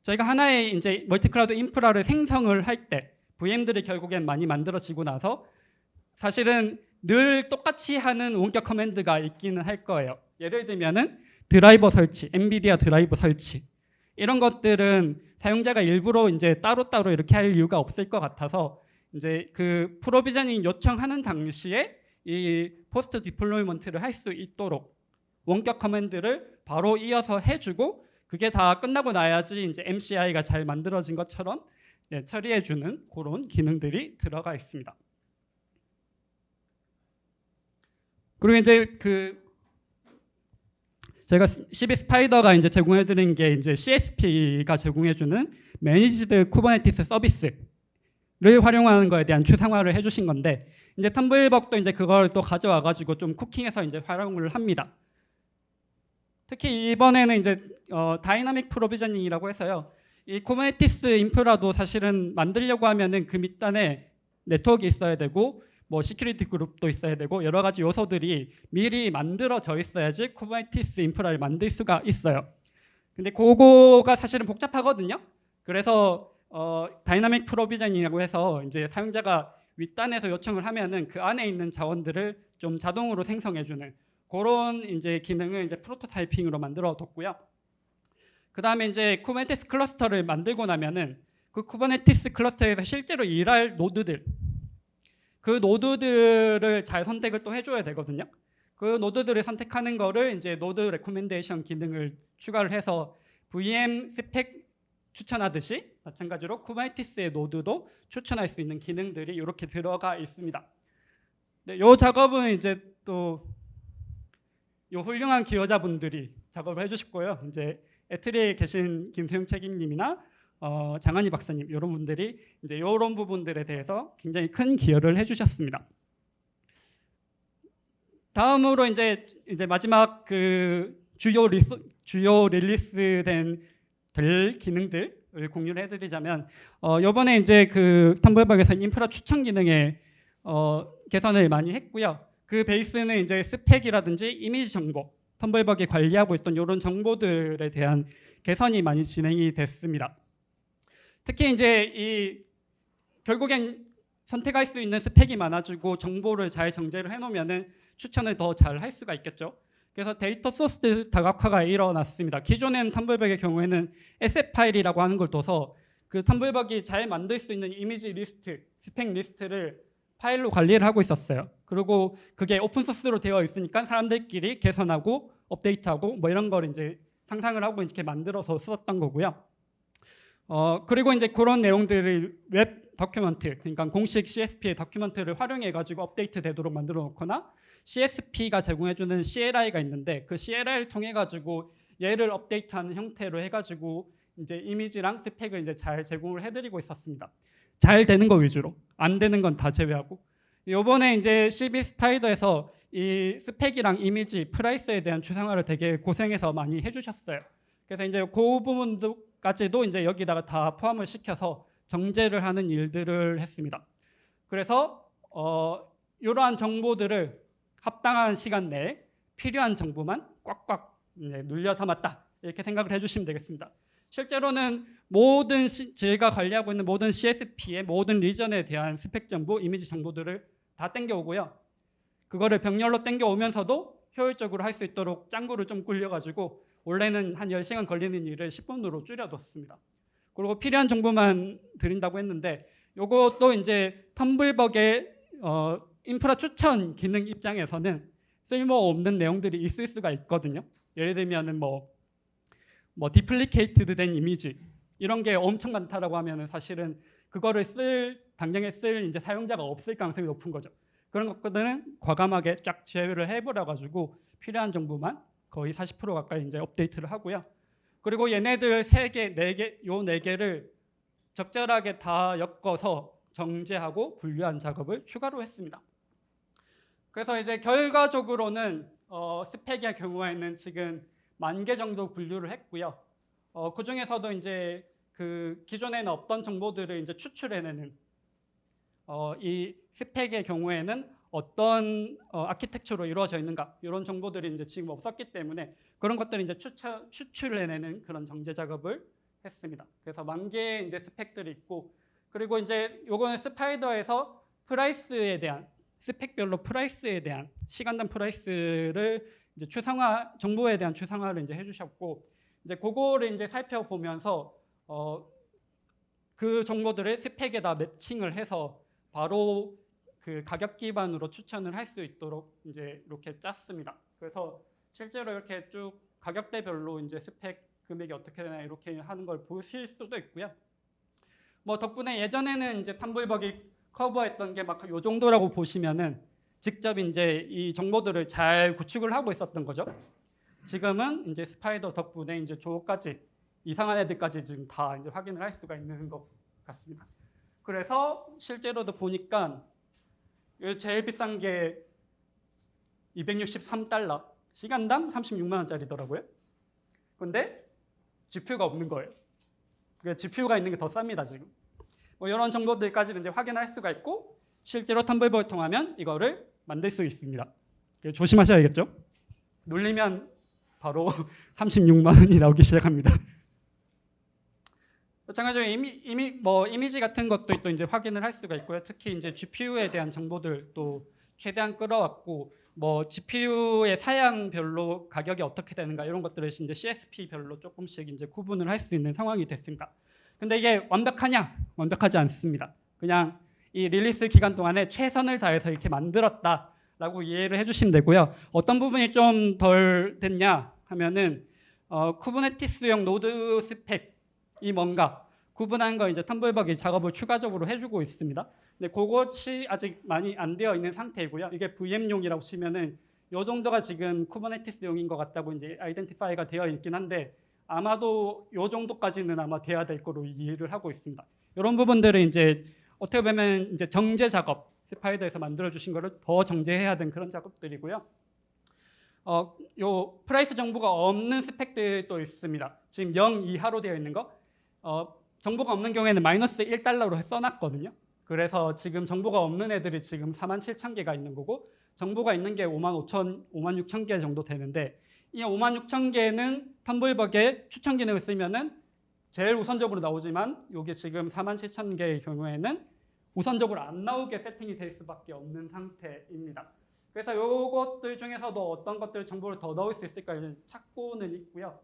저희가 하나의 이제 멀티클라우드 인프라를 생성을 할 때 VM들이 결국엔 많이 만들어지고 나서 사실은 늘 똑같이 하는 원격 커맨드가 있기는 할 거예요. 예를 들면은 드라이버 설치, 엔비디아 드라이버 설치 이런 것들은 사용자가 일부러 이제 따로따로 이렇게 할 이유가 없을 것 같아서 이제 그 프로비저닝 요청하는 당시에 이 포스트 디플로이먼트를 할 수 있도록 원격 커맨드를 바로 이어서 해주고 그게 다 끝나고 나야지 이제 MCI가 잘 만들어진 것처럼 처리해주는 그런 기능들이 들어가 있습니다. 그리고 이제 제가 CB 스파이더가 이제 제공해드린 게 이제 CSP가 제공해주는 매니지드 쿠버네티스 서비스를 활용하는 거에 대한 추상화를 해주신 건데 이제 텀블벅도 이제 그걸 또 가져와가지고 좀 쿠킹해서 이제 활용을 합니다. 특히 이번에는 이제 다이나믹 프로비저닝이라고 해서요. 이 쿠버네티스 인프라도 사실은 만들려고 하면은 그 밑단에 네트워크 있어야 되고 뭐 시큐리티 그룹도 있어야 되고 여러 가지 요소들이 미리 만들어져 있어야지 쿠버네티스 인프라를 만들 수가 있어요. 근데 그거가 사실은 복잡하거든요. 그래서 다이나믹 프로비저닝이라고 해서 이제 사용자가 윗단에서 요청을 하면은 그 안에 있는 자원들을 좀 자동으로 생성해주는 그런 이제 기능을 이제 프로토타이핑으로 만들어뒀고요. 그 다음에 이제 쿠버네티스 클러스터를 만들고 나면은 그 쿠버네티스 클러스터에서 실제로 일할 노드들, 그 노드들을 잘 선택을 또 해줘야 되거든요. 그 노드들을 선택하는 거를 이제 노드 레코멘데이션 기능을 추가를 해서 VM 스펙 추천하듯이 마찬가지로 쿠버네티스의 노드도 추천할 수 있는 기능들이 이렇게 들어가 있습니다. 네, 이 작업은 이제 또 이 훌륭한 기여자분들이 작업을 해주셨고요. 이제 애트리에 계신 김세용 책임님이나 장한희 박사님 이런 분들이 이제 이런 부분들에 대해서 굉장히 큰 기여를 해주셨습니다. 다음으로 이제 마지막 그 주요 릴리스된 될 기능들을 공유를 해드리자면 이번에 이제 그 텀블벅에서 인프라 추천 기능에 개선을 많이 했고요. 그 베이스는 이제 스펙이라든지 이미지 정보, 텀블벅이 관리하고 있던 이런 정보들에 대한 개선이 많이 진행이 됐습니다. 특히 이제 이 결국엔 선택할 수 있는 스펙이 많아지고 정보를 잘 정제를 해놓으면은 추천을 더 잘 할 수가 있겠죠. 그래서 데이터 소스 다각화가 일어났습니다. 기존에는 텀블벅의 경우에는 SF 파일이라고 하는 걸 둬서 그 텀블벅이 잘 만들 수 있는 이미지 리스트, 스펙 리스트를 파일로 관리를 하고 있었어요. 그리고 그게 오픈 소스로 되어 있으니까 사람들끼리 개선하고 업데이트하고 뭐 이런 걸 이제 상상을 하고 이렇게 만들어서 썼던 거고요. 그리고 이제 그런 내용들을 웹 다큐먼트, 그러니까 공식 CSP의 다큐먼트를 활용해 가지고 업데이트 되도록 만들어 놓거나 CSP가 제공해주는 CLI가 있는데 그 CLI를 통해 가지고 얘를 업데이트하는 형태로 해가지고 이제 이미지랑 스펙을 이제 잘 제공을 해드리고 있었습니다. 잘 되는 거 위주로, 안 되는 건 다 제외하고. 이번에 이제 CB 스파이더에서 이 스펙이랑 이미지, 프라이스에 대한 추상화를 되게 고생해서 많이 해주셨어요. 그래서 이제 그 부분까지도 이제 여기다가 다 포함을 시켜서 정제를 하는 일들을 했습니다. 그래서 이러한 정보들을 합당한 시간 내에 필요한 정보만 꽉꽉 눌려 담았다, 이렇게 생각을 해주시면 되겠습니다. 실제로는 제가 관리하고 있는 모든 CSP의 모든 리전에 대한 스펙 정보, 이미지 정보들을 다 땡겨오고요. 그거를 병렬로 땡겨오면서도 효율적으로 할 수 있도록 짱구를 좀 굴려가지고 원래는 한 10시간 걸리는 일을 10분으로 줄여뒀습니다. 그리고 필요한 정보만 드린다고 했는데 이것도 이제 텀블벅의 인프라 추천 기능 입장에서는 쓸모없는 내용들이 있을 수가 있거든요. 예를 들면은 뭐 디플리케이트드 된 이미지 이런 게 엄청 많다라고 하면은 사실은 그거를 당장에 쓸 이제 사용자가 없을 가능성이 높은 거죠. 그런 것들은 과감하게 쫙 제외를 해버려 가지고 필요한 정보만 거의 40% 가까이 이제 업데이트를 하고요. 그리고 얘네들 3개, 4개, 요 4개를 적절하게 다 엮어서 정제하고 분류한 작업을 추가로 했습니다. 그래서 이제 결과적으로는 스펙의 경우에는 지금 10,000개 정도 분류를 했고요. 그 중에서도 이제 그 기존에는 없던 정보들을 이제 추출해내는 이 스펙의 경우에는 어떤 아키텍처로 이루어져 있는가 이런 정보들이 이제 지금 없었기 때문에 그런 것들을 이제 추출해내는 그런 정제 작업을 했습니다. 그래서 10,000개의 이제 스펙들이 있고, 그리고 이제 요거는 스파이더에서 프라이스에 대한 스펙별로 프라이스에 대한 시간당 프라이스를 이제 정보에 대한 최상화를 이제 해주셨고, 이제 그거를 이제 살펴보면서 그 정보들을 스펙에다 매칭을 해서 바로 그 가격 기반으로 추천을 할 수 있도록 이제 이렇게 짰습니다. 그래서 실제로 이렇게 쭉 가격대별로 이제 스펙 금액이 어떻게 되나 이렇게 하는 걸 보실 수도 있고요. 뭐 덕분에 예전에는 이제 텀블벅이 커버했던 게 막 요 정도라고 보시면은 직접 이제 이 정보들을 잘 구축을 하고 있었던 거죠. 지금은 이제 스파이더 덕분에 이제 저까지 이상한 애들까지 지금 다 이제 확인을 할 수가 있는 것 같습니다. 그래서 실제로도 보니까 제일 비싼 게 263달러, 시간당 36만 원짜리더라고요. 근데 GPU가 없는 거예요. GPU가 있는 게 더 쌉니다 지금. 뭐 이런 정보들까지는 이제 확인할 수가 있고, 실제로 텀블벅을 통하면 이거를 만들 수 있습니다. 조심하셔야겠죠. 눌리면 바로 36만 원이 나오기 시작합니다. 마찬가지로 이미지 같은 것도 또 이제 확인을 할 수가 있고요. 특히 이제 GPU에 대한 정보들 또 최대한 끌어왔고, 뭐 GPU의 사양별로 가격이 어떻게 되는가 이런 것들을 이제 CSP별로 조금씩 이제 구분을 할 수 있는 상황이 됐습니다. 근데 이게 완벽하냐? 완벽하지 않습니다. 그냥 이 릴리스 기간 동안에 최선을 다해서 이렇게 만들었다라고 이해를 해주시면 되고요. 어떤 부분이 좀 덜 됐냐 하면은 쿠버네티스용 노드 스펙이 뭔가 구분하는 거 이제 텀블벅이 작업을 추가적으로 해주고 있습니다. 근데 그것이 아직 많이 안 되어 있는 상태이고요. 이게 VM용이라고 치면은 요 정도가 지금 쿠버네티스용인 것 같다고 이제 아이덴티파이가 되어 있긴 한데, 아마도 요 정도까지는 아마 돼야 될 거로 이해를 하고 있습니다. 이런 부분들은 이제 어떻게 보면 이제 정제 작업, 스파이더에서 만들어 주신 거를 더 정제해야 되는 그런 작업들이고요. 요 프라이스 정보가 없는 스펙들도 있습니다. 지금 0 이하로 되어 있는 거, 정보가 없는 경우에는 마이너스 1달러로 써놨거든요. 그래서 지금 정보가 없는 애들이 지금 47,000개가 있는 거고, 정보가 있는 게 56,000개 정도 되는데, 이 56,000개는 텀블벅의 추천 기능을 쓰면은 제일 우선적으로 나오지만 이게 지금 47,000개의 경우에는 우선적으로 안 나오게 세팅이 될 수밖에 없는 상태입니다. 그래서 이것들 중에서도 어떤 것들 정보를 더 넣을 수 있을까 찾고는 있고요.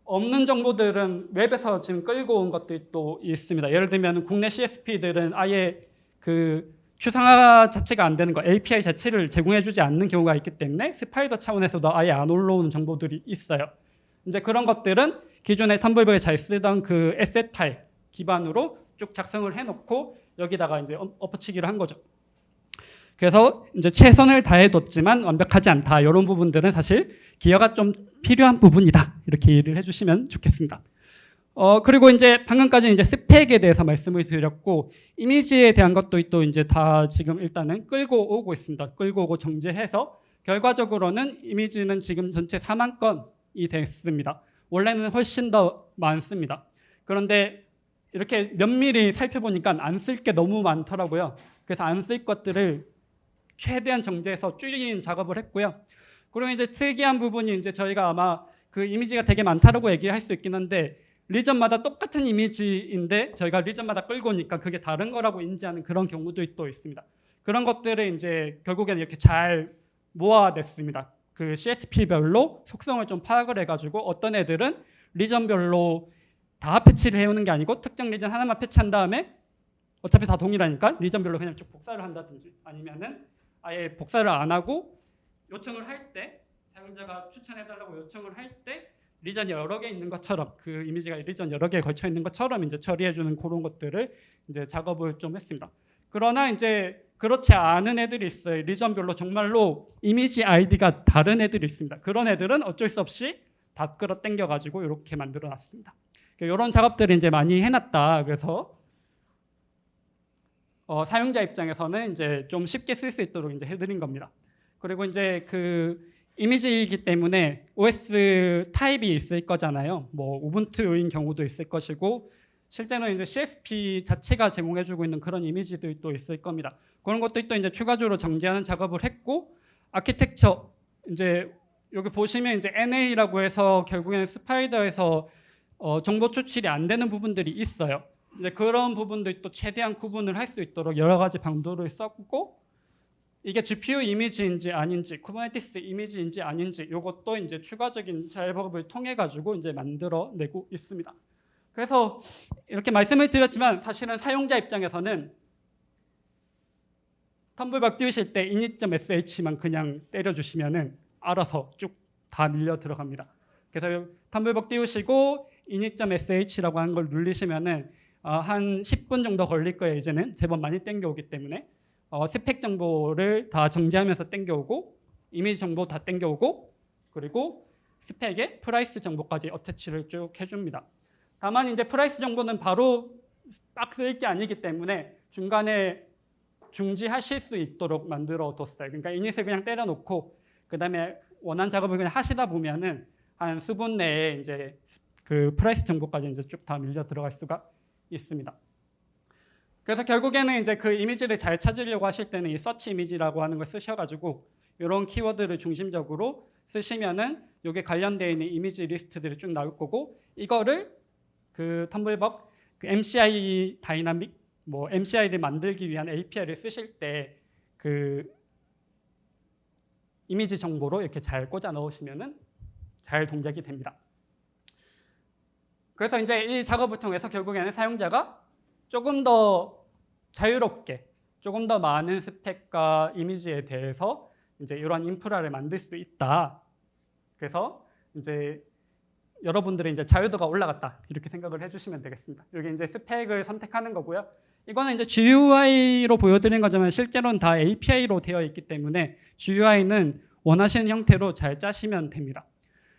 없는 정보들은 웹에서 지금 끌고 온 것들도 있습니다. 예를 들면 국내 CSP들은 아예 그 추상화 자체가 안 되는 거, API 자체를 제공해주지 않는 경우가 있기 때문에 스파이더 차원에서도 아예 안 올라오는 정보들이 있어요. 이제 그런 것들은 기존에 텀블벅에 잘 쓰던 그 에셋 파일 기반으로 쭉 작성을 해놓고 여기다가 이제 엎어치기를 한 거죠. 그래서 이제 최선을 다해뒀지만 완벽하지 않다. 이런 부분들은 사실 기여가 좀 필요한 부분이다. 이렇게 이해를 해주시면 좋겠습니다. 그리고 이제 방금까지 이제 스펙에 대해서 말씀을 드렸고 이미지에 대한 것도 또 이제 다 지금 일단은 끌고 오고 있습니다. 끌고 오고 정제해서 결과적으로는 이미지는 지금 전체 4만 건이 됐습니다. 원래는 훨씬 더 많습니다. 그런데 이렇게 면밀히 살펴보니까 안 쓸 게 너무 많더라고요. 그래서 안 쓸 것들을 최대한 정제해서 줄이는 작업을 했고요. 그리고 이제 특이한 부분이 이제 저희가 아마 그 이미지가 되게 많다라고 얘기할 수 있긴 한데 리전마다 똑같은 이미지인데 저희가 리전마다 끌고 오니까 그게 다른 거라고 인지하는 그런 경우도 또 있습니다. 그런 것들을 이제 결국에는 이렇게 잘 모아냈습니다. 그 CSP별로 속성을 좀 파악을 해가지고 어떤 애들은 리전별로 다 패치를 해오는 게 아니고 특정 리전 하나만 패치한 다음에 어차피 다 동일하니까 리전별로 그냥 쭉 복사를 한다든지 아니면은 아예 복사를 안 하고 요청을 할 때 사용자가 추천해달라고 요청을 할 때 리전 여러 개 있는 것처럼 그 이미지가 리전 여러 개에 걸쳐 있는 것처럼 이제 처리해주는 그런 것들을 이제 작업을 좀 했습니다. 그러나 이제 그렇지 않은 애들이 있어요. 리전별로 정말로 이미지 아이디가 다른 애들이 있습니다. 그런 애들은 어쩔 수 없이 다 끌어 당겨가지고 이렇게 만들어놨습니다. 이런 작업들을 이제 많이 해놨다. 그래서 사용자 입장에서는 이제 좀 쉽게 쓸 수 있도록 이제 해드린 겁니다. 그리고 이제 그 이미지이기 때문에 OS 타입이 있을 거잖아요. 뭐 우분투인 경우도 있을 것이고 실제로 이제 CSP 자체가 제공해주고 있는 그런 이미지들도 있을 겁니다. 그런 것도 또 이제 추가적으로 정제하는 작업을 했고 아키텍처 이제 여기 보시면 이제 NA라고 해서 결국에는 스파이더에서 정보 추출이 안 되는 부분들이 있어요. 이제 그런 부분도 또 최대한 구분을 할 수 있도록 여러 가지 방도를 썼고 이게 GPU 이미지인지 아닌지 쿠버네티스 이미지인지 아닌지 이것도 이제 추가적인 작업을 통해 가지고 이제 만들어내고 있습니다. 그래서 이렇게 말씀을 드렸지만 사실은 사용자 입장에서는 텀블벅 띄우실 때 init.sh만 그냥 때려주시면은 알아서 쭉 다 밀려 들어갑니다. 그래서 텀블벅 띄우시고 init.sh라고 하는 걸 누르시면은 한 10분 정도 걸릴 거예요. 이제는 제법 많이 땡겨오기 때문에 스펙 정보를 다 정제하면서 땡겨오고 이미지 정보 다 땡겨오고 그리고 스펙에 프라이스 정보까지 어태치를 쭉 해줍니다. 다만 이제 프라이스 정보는 바로 딱 쓸 게 아니기 때문에 중간에 중지하실 수 있도록 만들어 뒀어요. 그러니까 이닛을 그냥 때려놓고 그 다음에 원하는 작업을 그냥 하시다 보면은 한 수분 내에 이제 그 프라이스 정보까지 이제 쭉 다 밀려 들어갈 수가 있습니다. 그래서 결국에는 이제 그 이미지를 잘 찾으려고 하실 때는 이 서치 이미지라고 하는 걸 쓰셔가지고 이런 키워드를 중심적으로 쓰시면은 여기 관련되어 있는 이미지 리스트들이 쭉 나올 거고 이거를 그 텀블벅 그 MCI 다이나믹 뭐 MCI를 만들기 위한 API를 쓰실 때 그 이미지 정보로 이렇게 잘 꽂아 넣으시면은 잘 동작이 됩니다. 그래서 이제 이 작업을 통해서 결국에는 사용자가 조금 더 자유롭게 조금 더 많은 스펙과 이미지에 대해서 이제 이러한 인프라를 만들 수 있다. 그래서 이제 여러분들의 이제 자유도가 올라갔다 이렇게 생각을 해주시면 되겠습니다. 여기 이제 스펙을 선택하는 거고요. 이거는 이제 GUI로 보여드린 거지만 실제로는 다 API로 되어 있기 때문에 GUI는 원하시는 형태로 잘 짜시면 됩니다.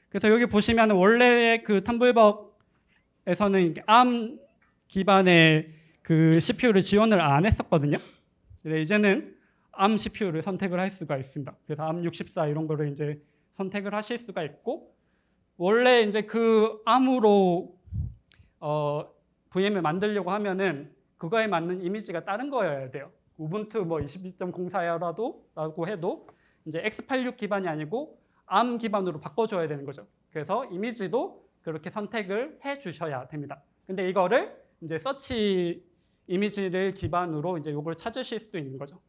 그래서 여기 보시면 원래 그 텀블벅에서는 ARM 기반의 그 CPU를 지원을 안 했었거든요. 근데 이제는 ARM CPU를 선택을 할 수가 있습니다. 그래서 ARM64 이런 거를 이제 선택을 하실 수가 있고 원래 이제 그 ARM으로 VM을 만들려고 하면은 그거에 맞는 이미지가 다른 거여야 돼요. 우분투 뭐 22.04라고 해도 이제 x86 기반이 아니고 ARM 기반으로 바꿔줘야 되는 거죠. 그래서 이미지도 그렇게 선택을 해 주셔야 됩니다. 근데 이거를 이제 서치 이미지를 기반으로 이제 이걸 찾으실 수 있는 거죠.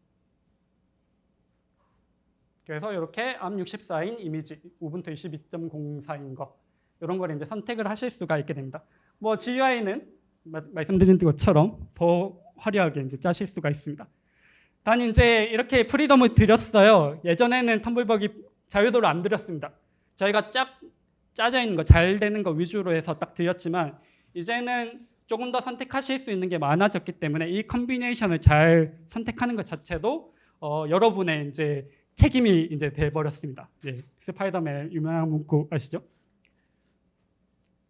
그래서 이렇게 암64인 이미지, 우분투 22.04인 거 이런 걸 이제 선택을 하실 수가 있게 됩니다. 뭐 GUI는 말씀드린 것처럼 더 화려하게 이제 짜실 수가 있습니다. 단 이제 이렇게 프리덤을 드렸어요. 예전에는 텀블벅이 자유도를 안 드렸습니다. 저희가 쫙 짜져 있는 거, 잘 되는 거 위주로 해서 딱 드렸지만 이제는 조금 더 선택하실 수 있는 게 많아졌기 때문에 이 컨비네이션을 잘 선택하는 것 자체도 여러분의 이제 책임이 이제 돼 버렸습니다. 예, 스파이더맨 유명한 문구 아시죠?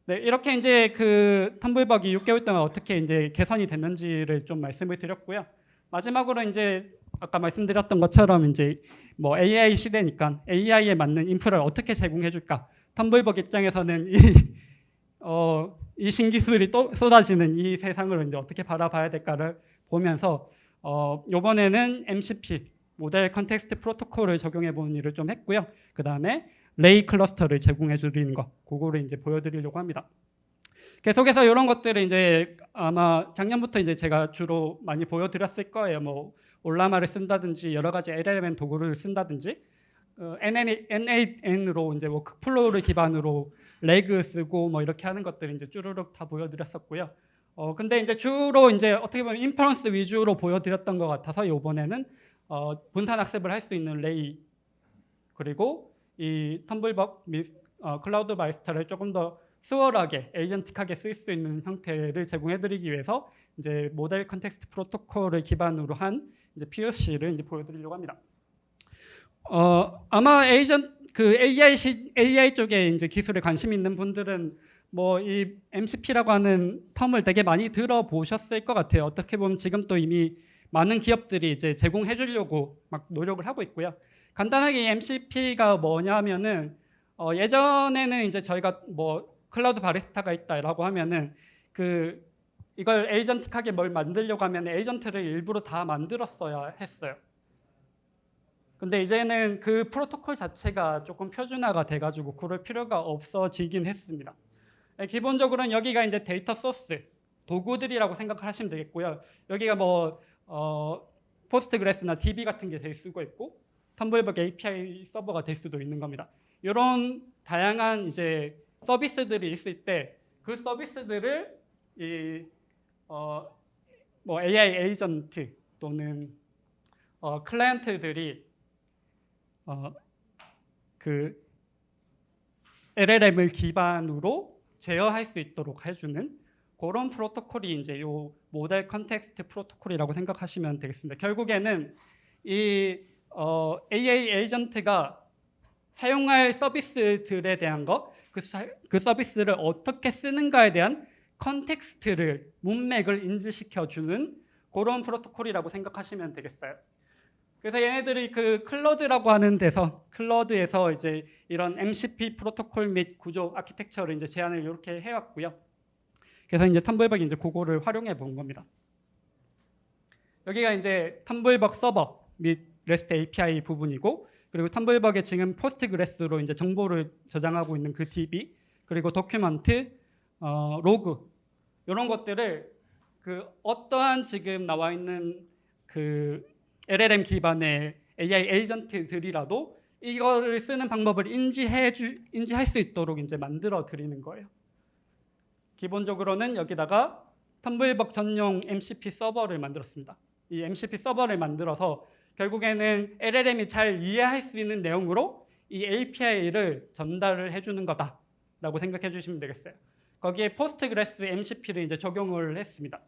네, 이렇게 이제 그 텀블벅이 6개월 동안 어떻게 이제 개선이 됐는지를 좀 말씀을 드렸고요. 마지막으로 이제 아까 말씀드렸던 것처럼 이제 뭐 AI 시대니까 AI에 맞는 인프라를 어떻게 제공해 줄까? 텀블벅 입장에서는 이 신기술이 또 쏟아지는 이 세상을 이제 어떻게 바라봐야 될까를 보면서 이번에는 MCP 모델 컨텍스트 프로토콜을 적용해 보는 일을 좀 했고요. 그 다음에 레이 클러스터를 제공해 드리는 거, 그거를 이제 보여드리려고 합니다. 계속해서 이런 것들을 이제 아마 작년부터 이제 제가 주로 많이 보여드렸을 거예요. 뭐 올라마를 쓴다든지 여러 가지 LLM 도구를 쓴다든지 N8N으로 이제 워크플로우를 기반으로 레그 쓰고 뭐 이렇게 하는 것들 이제 쭈루룩 다 보여드렸었고요. 근데 이제 주로 이제 어떻게 보면 인퍼런스 위주로 보여드렸던 것 같아서 이번에는 분산 학습을 할 수 있는 레이 그리고 이 텀블벅 및 클라우드 마이스터를 조금 더 수월하게 에이전틱하게 쓸 수 있는 형태를 제공해드리기 위해서 이제 모델 컨텍스트 프로토콜을 기반으로 한 이제 POC를 이제 보여드리려고 합니다. 아마 AI 쪽에 이제 기술에 관심 있는 분들은 뭐 이 MCP라고 하는 텀을 되게 많이 들어보셨을 것 같아요. 어떻게 보면 지금 또 이미 많은 기업들이 이제 제공해 주려고 막 노력을 하고 있고요. 간단하게 이 MCP가 뭐냐면은 예전에는 이제 저희가 뭐 클라우드 바리스타가 있다라고 하면은 이걸 에이전틱하게 뭘 만들려고 하면 에이전트를 일부러 다 만들었어야 했어요. 근데 이제는 그 프로토콜 자체가 조금 표준화가 돼가지고 그럴 필요가 없어지긴 했습니다. 기본적으로는 여기가 이제 데이터 소스 도구들이라고 생각하시면 되겠고요. 여기가 뭐 포스트그레스나 DB 같은 게 될 수가 있고 텀블벅 API 서버가 될 수도 있는 겁니다. 이런 다양한 이제 서비스들이 있을 때 그 서비스들을 뭐 AI 에이전트 또는 클라이언트들이 그 LLM을 기반으로 제어할 수 있도록 해주는 그런 프로토콜이 이제 요 모델 컨텍스트 프로토콜이라고 생각하시면 되겠습니다. 결국에는 이 AI 에이전트가 사용할 서비스들에 대한 그 서비스를 어떻게 쓰는가에 대한 컨텍스트를 문맥을 인지시켜주는 그런 프로토콜이라고 생각하시면 되겠어요. 그래서 얘네들이 그 클러드라고 하는 데서 클러드에서 이제 이런 MCP 프로토콜 및 구조 아키텍처를 이제 제안을 이렇게 해왔고요. 그래서 이제 텀블벅이 이제 그거를 활용해 본 겁니다. 여기가 이제 텀블벅 서버 및 REST API 부분이고, 그리고 텀블벅에 지금 포스트그레스로 이제 정보를 저장하고 있는 그 DB, 그리고 도큐먼트, 로그 이런 것들을 그 어떠한 지금 나와 있는 그 LLM 기반의 AI 에이전트들이라도 이거를 쓰는 방법을 인지할 수 있도록 이제 만들어 드리는 거예요. 기본적으로는 여기다가 텀블벅 전용 MCP 서버를 만들었습니다. 이 MCP 서버를 만들어서 결국에는 LLM이 잘 이해할 수 있는 내용으로 이 API를 전달을 해주는 거다라고 생각해 주시면 되겠어요. 거기에 포스트그레스 MCP를 이제 적용을 했습니다.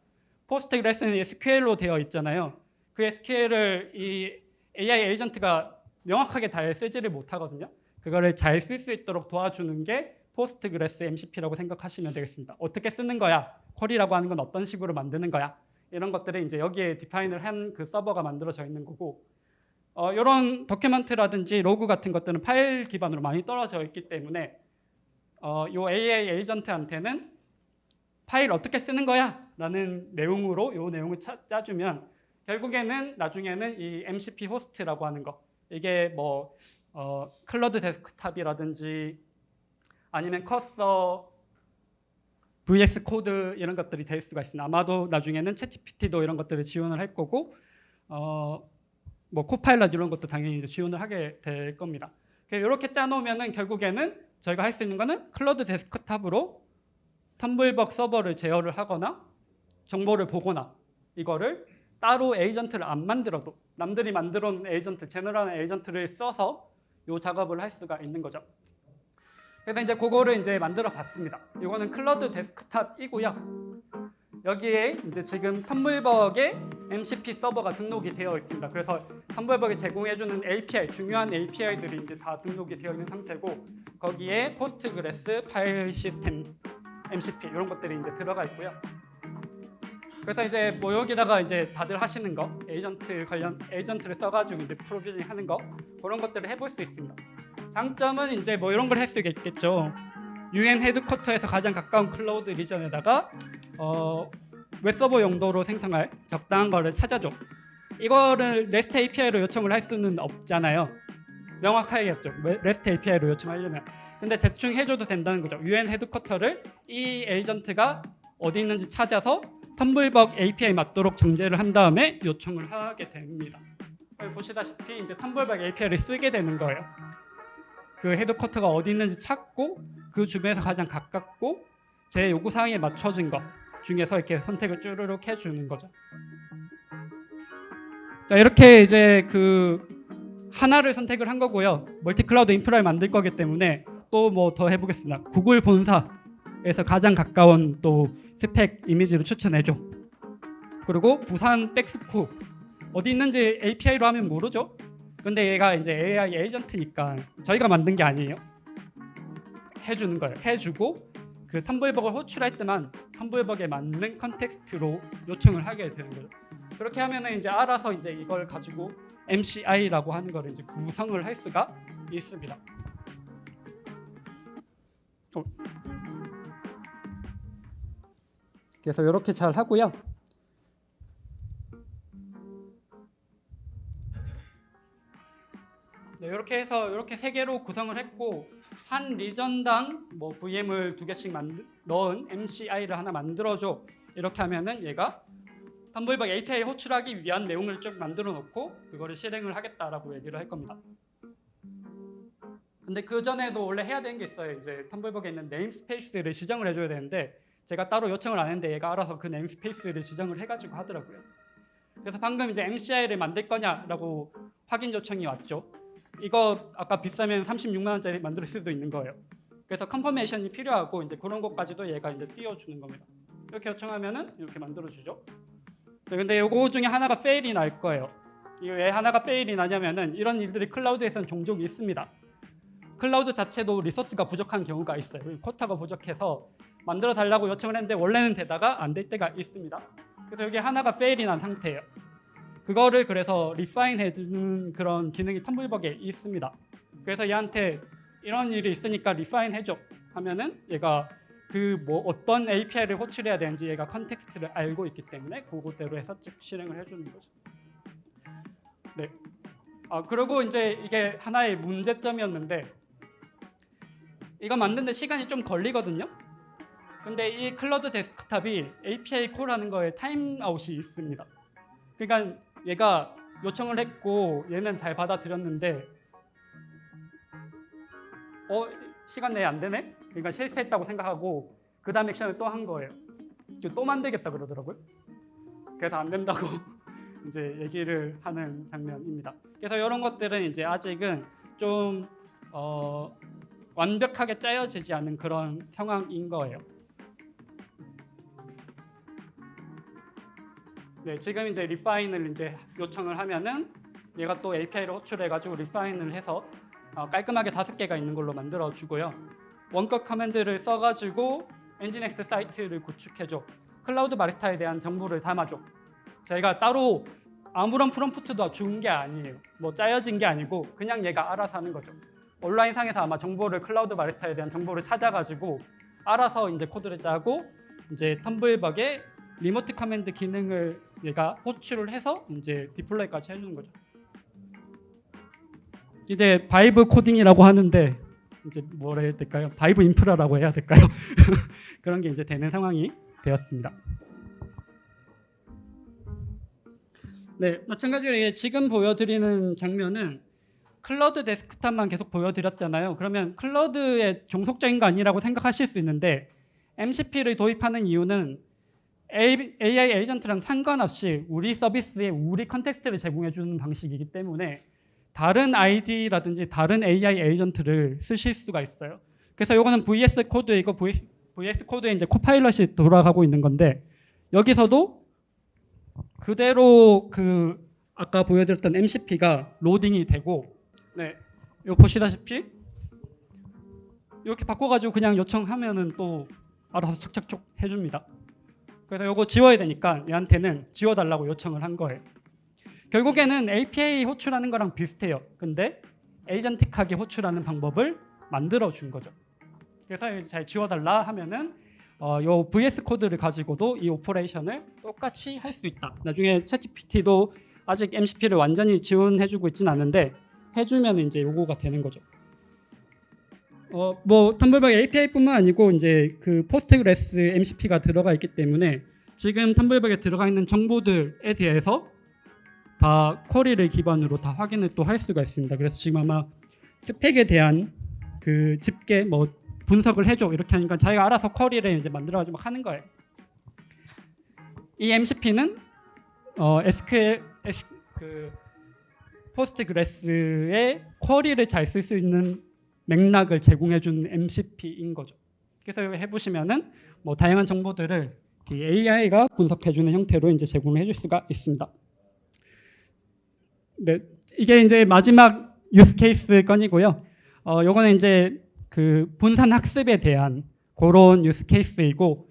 포스트그레스는 SQL로 되어 있잖아요. 그 SQL을 이 AI 에이전트가 명확하게 잘 쓰지를 못하거든요. 그거를 잘 쓸 수 있도록 도와주는 게 포스트그레스 MCP라고 생각하시면 되겠습니다. 어떻게 쓰는 거야? 쿼리라고 하는 건 어떤 식으로 만드는 거야? 이런 것들을 이제 여기에 디파인을 한 그 서버가 만들어져 있는 거고, 이런 도큐먼트라든지 로그 같은 것들은 파일 기반으로 많이 떨어져 있기 때문에 요 AI 에이전트한테는 파일 어떻게 쓰는 거야? 라는 내용으로 요 내용을 짜주면 결국에는 나중에는 이 MCP 호스트라고 하는 거, 이게 뭐 클러드 데스크탑이라든지 아니면 커서, VS 코드 이런 것들이 될 수가 있습니다. 아마도 나중에는 챗GPT도 이런 것들을 지원을 할 거고, 뭐 코파일럿 이런 것도 당연히 이제 지원을 하게 될 겁니다. 이렇게 짜놓으면은 결국에는 저희가 할 수 있는 거는 클라우드 데스크탑으로 텀블벅 서버를 제어를 하거나 정보를 보거나, 이거를 따로 에이전트를 안 만들어도 남들이 만들어 놓은 에이전트, 제너럴한 에이전트를 써서 이 작업을 할 수가 있는 거죠. 그래서 이제 그거를 이제 만들어 봤습니다. 이거는 클라우드 데스크탑이고요. 여기에 이제 지금 텀블벅에 MCP 서버가 등록이 되어 있습니다. 그래서 텀블벅이 제공해주는 API, 중요한 API들이 이제 다 등록이 되어 있는 상태고, 거기에 포스트그레스, 파일 시스템, MCP 이런 것들이 이제 들어가 있고요. 그래서 이제 뭐 여기다가 이제 다들 하시는 거, 에이전트 관련 에이전트를 써가지고 이제 프로비저닝 하는 거, 그런 것들을 해볼 수 있습니다. 장점은 이제 뭐 이런 걸 할 수가 있겠죠. UN 헤드쿼터에서 가장 가까운 클라우드 리전에다가 웹서버 용도로 생성할 적당한 거를 찾아줘. 이거를 REST API로 요청을 할 수는 없잖아요. 명확하겠죠. REST API로 요청하려면. 근데 대충 해줘도 된다는 거죠. UN 헤드쿼터를 이 에이전트가 어디 있는지 찾아서 텀블벅 API 맞도록 정제를 한 다음에 요청을 하게 됩니다. 보시다시피 이제 텀블벅 API를 쓰게 되는 거예요. 그 헤드쿼터가 어디 있는지 찾고 그 주변에서 가장 가깝고 제 요구 사항에 맞춰진 것 중에서 이렇게 선택을 쭈르륵 해주는 거죠. 자, 이렇게 이제 그 하나를 선택을 한 거고요. 멀티 클라우드 인프라를 만들 거기 때문에 또 뭐 더 해보겠습니다. 구글 본사에서 가장 가까운 또 스펙 이미지를 추천해줘. 그리고 부산 백스코 어디 있는지 API로 하면 모르죠. 근데 얘가 이제 AI 에이전트니까 저희가 만든 게 아니에요. 해주는 거예요. 해주고 그 텀블벅을 호출할 때만 텀블벅에 맞는 컨텍스트로 요청을 하게 되는 거죠. 그렇게 하면은 이제 알아서 이제 이걸 가지고 MCI라고 하는 걸 이제 구성을 할 수가 있습니다. 그래서 이렇게 잘 하고요. 네, 이렇게 해서 이렇게 세 개로 구성을 했고, 한 리전당 뭐 VM을 2개씩 넣은 MCI를 하나 만들어줘. 이렇게 하면은 얘가 텀블벅 API 호출하기 위한 내용을 쭉 만들어 놓고 그거를 실행을 하겠다라고 얘기를 할 겁니다. 근데 그 전에도 원래 해야 되는 게 있어요. 이제 텀블벅에 있는 네임스페이스를 지정을 해줘야 되는데 제가 따로 요청을 안 했는데 얘가 알아서 그 네임스페이스를 지정을 해가지고 하더라고요. 그래서 방금 이제 MCI를 만들 거냐라고 확인 요청이 왔죠. 이거 아까 비싸면 36만 원짜리 만들 수도 있는 거예요. 그래서 컨퍼메이션이 필요하고 이제 그런 것까지도 얘가 이제 띄워주는 겁니다. 이렇게 요청하면은 이렇게 만들어주죠. 근데 요거 중에 하나가 페일이 날 거예요. 이게 왜 하나가 페일이 나냐면은 이런 일들이 클라우드에서는 종종 있습니다. 클라우드 자체도 리소스가 부족한 경우가 있어요. 쿼터가 부족해서 만들어 달라고 요청을 했는데 원래는 되다가 안 될 때가 있습니다. 그래서 여기 하나가 페일이 난 상태예요. 그거를 그래서 리파인 해주는 그런 기능이 텀블벅에 있습니다. 그래서 얘한테 이런 일이 있으니까 리파인 해줘 하면은 얘가 그 뭐 어떤 API를 호출해야 되는지 얘가 컨텍스트를 알고 있기 때문에 그거대로 해서 쭉 실행을 해주는 거죠. 네. 그리고 이제 이게 하나의 문제점이었는데 이거 만드는데 시간이 좀 걸리거든요. 근데 이 클라우드 데스크탑이 API 콜하는 거에 타임아웃이 있습니다. 그러니까 얘가 요청을 했고 얘는 잘 받아들였는데 시간 내에 안 되네? 그러니까 실패했다고 생각하고 그 다음 액션을 또 한 거예요. 또 만들겠다 그러더라고요. 그래서 안 된다고 이제 얘기를 하는 장면입니다. 그래서 이런 것들은 이제 아직은 좀 완벽하게 짜여지지 않은 그런 상황인 거예요. 네, 지금 이제 리파인을 이제 요청을 하면은 얘가 또 API를 호출해가지고 리파인을 해서 깔끔하게 5개가 있는 걸로 만들어 주고요. 원격 커맨드를 써가지고 엔진엑스 사이트를 구축해줘. 클라우드 바리스타에 대한 정보를 담아줘. 저희가 따로 아무런 프롬프트도 준 게 아니에요. 뭐 짜여진 게 아니고 그냥 얘가 알아서 하는 거죠. 온라인상에서 아마 정보를 클라우드 바리스타에 대한 정보를 찾아가지고 알아서 이제 코드를 짜고 이제 텀블벅에 리모트 커맨드 기능을 얘가 호출을 해서 이제 디플로이까지 해주는 거죠. 이제 바이브 코딩이라고 하는데 이제 뭐라 해야 될까요? 바이브 인프라라고 해야 될까요? 그런 게 이제 되는 상황이 되었습니다. 네, 마찬가지로 지금 보여드리는 장면은 클러드 데스크탑만 계속 보여드렸잖아요. 그러면 클러드의 종속적인 거 아니라고 생각하실 수 있는데 MCP를 도입하는 이유는 AI 에이전트랑 상관없이 우리 서비스에 우리 컨텍스트를 제공해 주는 방식이기 때문에 다른 ID라든지 다른 AI 에이전트를 쓰실 수가 있어요. 그래서 이거는 VS 코드이고 VS 코드에 이제 코파일럿이 돌아가고 있는 건데 여기서도 그대로 그 아까 보여드렸던 MCP가 로딩이 되고 네, 이거 보시다시피 이렇게 바꿔가지고 그냥 요청하면은 또 알아서 척척척 해줍니다. 그래서 이거 지워야 되니까 얘한테는 지워달라고 요청을 한 거예요. 결국에는 API 호출하는 거랑 비슷해요. 근데 에이전틱하게 호출하는 방법을 만들어 준 거죠. 그래서 잘 지워달라 하면은 요 VS 코드를 가지고도 이 오퍼레이션을 똑같이 할 수 있다. 나중에 챗GPT도 아직 MCP를 완전히 지원해주고 있지는 않은데 해주면 이제 요거가 되는 거죠. 뭐 텀블벅 API뿐만 아니고 이제 그 포스트그레스 MCP가 들어가 있기 때문에 지금 텀블벅에 들어가 있는 정보들에 대해서 다 쿼리를 기반으로 다 확인을 또 할 수가 있습니다. 그래서 지금 아마 스펙에 대한 그 집계 뭐 분석을 해줘 이렇게 하니까 자기가 알아서 쿼리를 이제 만들어가지고 막 하는 거예요. 이 MCP는 SQL 그 포스트그레스의 쿼리를 잘 쓸 수 있는 맥락을 제공해주는 MCP인 거죠. 그래서 여기 해보시면은 뭐 다양한 정보들을 AI가 분석해주는 형태로 이제 제공을 해줄 수가 있습니다. 네, 이게 이제 마지막 유스 케이스 건이고요. 요거는 이제 그 분산 학습에 대한 그런 유스 케이스이고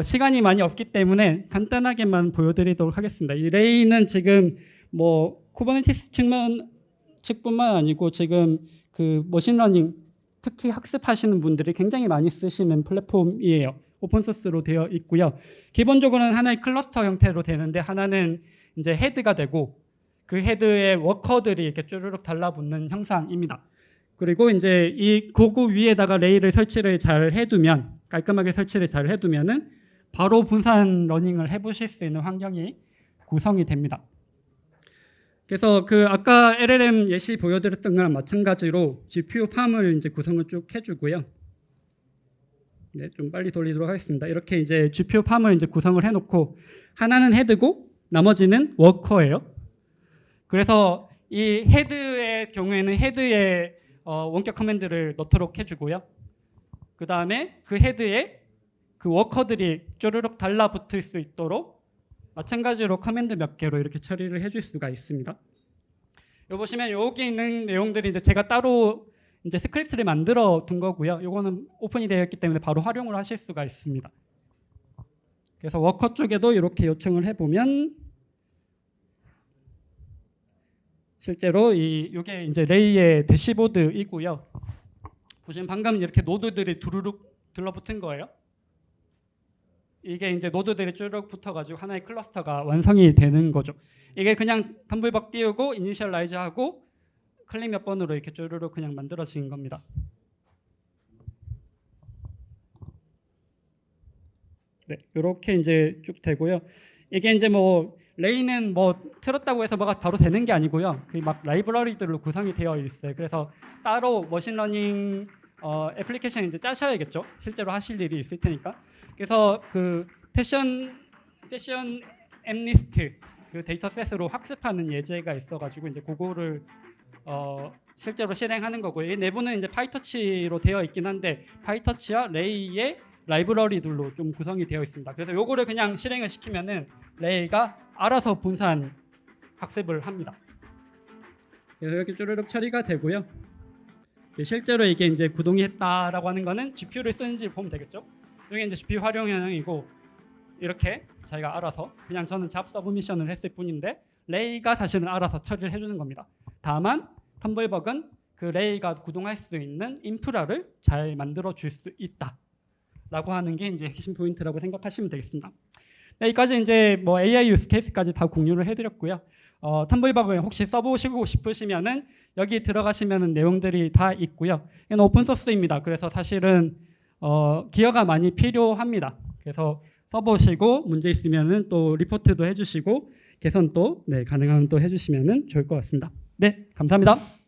시간이 많이 없기 때문에 간단하게만 보여드리도록 하겠습니다. 이 레이는 지금 뭐 쿠버네티스 측뿐만 아니고 지금 그 머신러닝 특히 학습하시는 분들이 굉장히 많이 쓰시는 플랫폼이에요. 오픈소스로 되어 있고요. 기본적으로는 하나의 클러스터 형태로 되는데 하나는 이제 헤드가 되고 그 헤드에 워커들이 이렇게 쭈르륵 달라붙는 형상입니다. 그리고 이제 이 고구 위에다가 레이를 설치를 잘 해두면 깔끔하게 설치를 잘 해두면은 바로 분산 러닝을 해보실 수 있는 환경이 구성이 됩니다. 그래서 그 아까 LLM 예시 보여드렸던 거랑 마찬가지로 GPU 팜을 이제 구성을 쭉 해주고요. 네, 좀 빨리 돌리도록 하겠습니다. 이렇게 이제 GPU 팜을 이제 구성을 해놓고 하나는 헤드고 나머지는 워커예요. 그래서 이 헤드의 경우에는 헤드에 원격 커맨드를 넣도록 해주고요. 그 다음에 그 헤드에 그 워커들이 쪼르륵 달라붙을 수 있도록 마찬가지로 커맨드 몇 개로 이렇게 처리를 해줄 수가 있습니다. 여기 보시면 여기 있는 내용들이 이제 제가 따로 이제 스크립트를 만들어 둔 거고요. 이거는 오픈이 되어 있기 때문에 바로 활용을 하실 수가 있습니다. 그래서 워커 쪽에도 이렇게 요청을 해보면 실제로 이게 이제 레이의 대시보드이고요. 보시면 방금 이렇게 노드들이 두루룩 들러붙은 거예요. 이게 이제 노드들이 쭈르륵 붙어가지고 하나의 클러스터가 완성이 되는 거죠. 이게 그냥 텀블벅 띄우고 이니셜라이즈하고 클릭 몇 번으로 이렇게 쭈르륵 그냥 만들어진 겁니다. 네, 이렇게 이제 쭉 되고요. 이게 이제 뭐 레이는 뭐 틀었다고 해서 뭐가 바로 되는 게 아니고요. 그 막 라이브러리들로 구성이 되어 있어요. 그래서 따로 머신러닝 애플리케이션 이제 짜셔야겠죠. 실제로 하실 일이 있을 테니까. 그래서 그 패션 엠리스트 그 데이터셋으로 학습하는 예제가 있어가지고 이제 그거를 실제로 실행하는 거고요. 이 내부는 이제 파이터치로 되어 있긴 한데 파이터치와 레이의 라이브러리들로 좀 구성이 되어 있습니다. 그래서 요거를 그냥 실행을 시키면은 레이가 알아서 분산 학습을 합니다. 그래서 이렇게 쭈르륵 처리가 되고요. 실제로 이게 이제 구동이 했다라고 하는 거는 GPU를 쓰는지 보면 되겠죠. 이게 이제 GPU 활용형이고 이렇게 자기가 알아서 그냥 저는 잡 서브미션을 했을 뿐인데 레이가 사실은 알아서 처리를 해주는 겁니다. 다만 텀블벅은 그 레이가 구동할 수 있는 인프라를 잘 만들어 줄 수 있다라고 하는 게 이제 핵심 포인트라고 생각하시면 되겠습니다. 네, 여기까지 이제 뭐 AI 유스 케이스까지 다 공유를 해드렸고요. 텀블벅을 혹시 써보시고 싶으시면은 여기 들어가시면은 내용들이 다 있고요. 이건 오픈 소스입니다. 그래서 사실은 기여가 많이 필요합니다. 그래서 써보시고 문제 있으면은 또 리포트도 해주시고 개선도 가능하면 또 해주시면은 좋을 것 같습니다. 네, 감사합니다.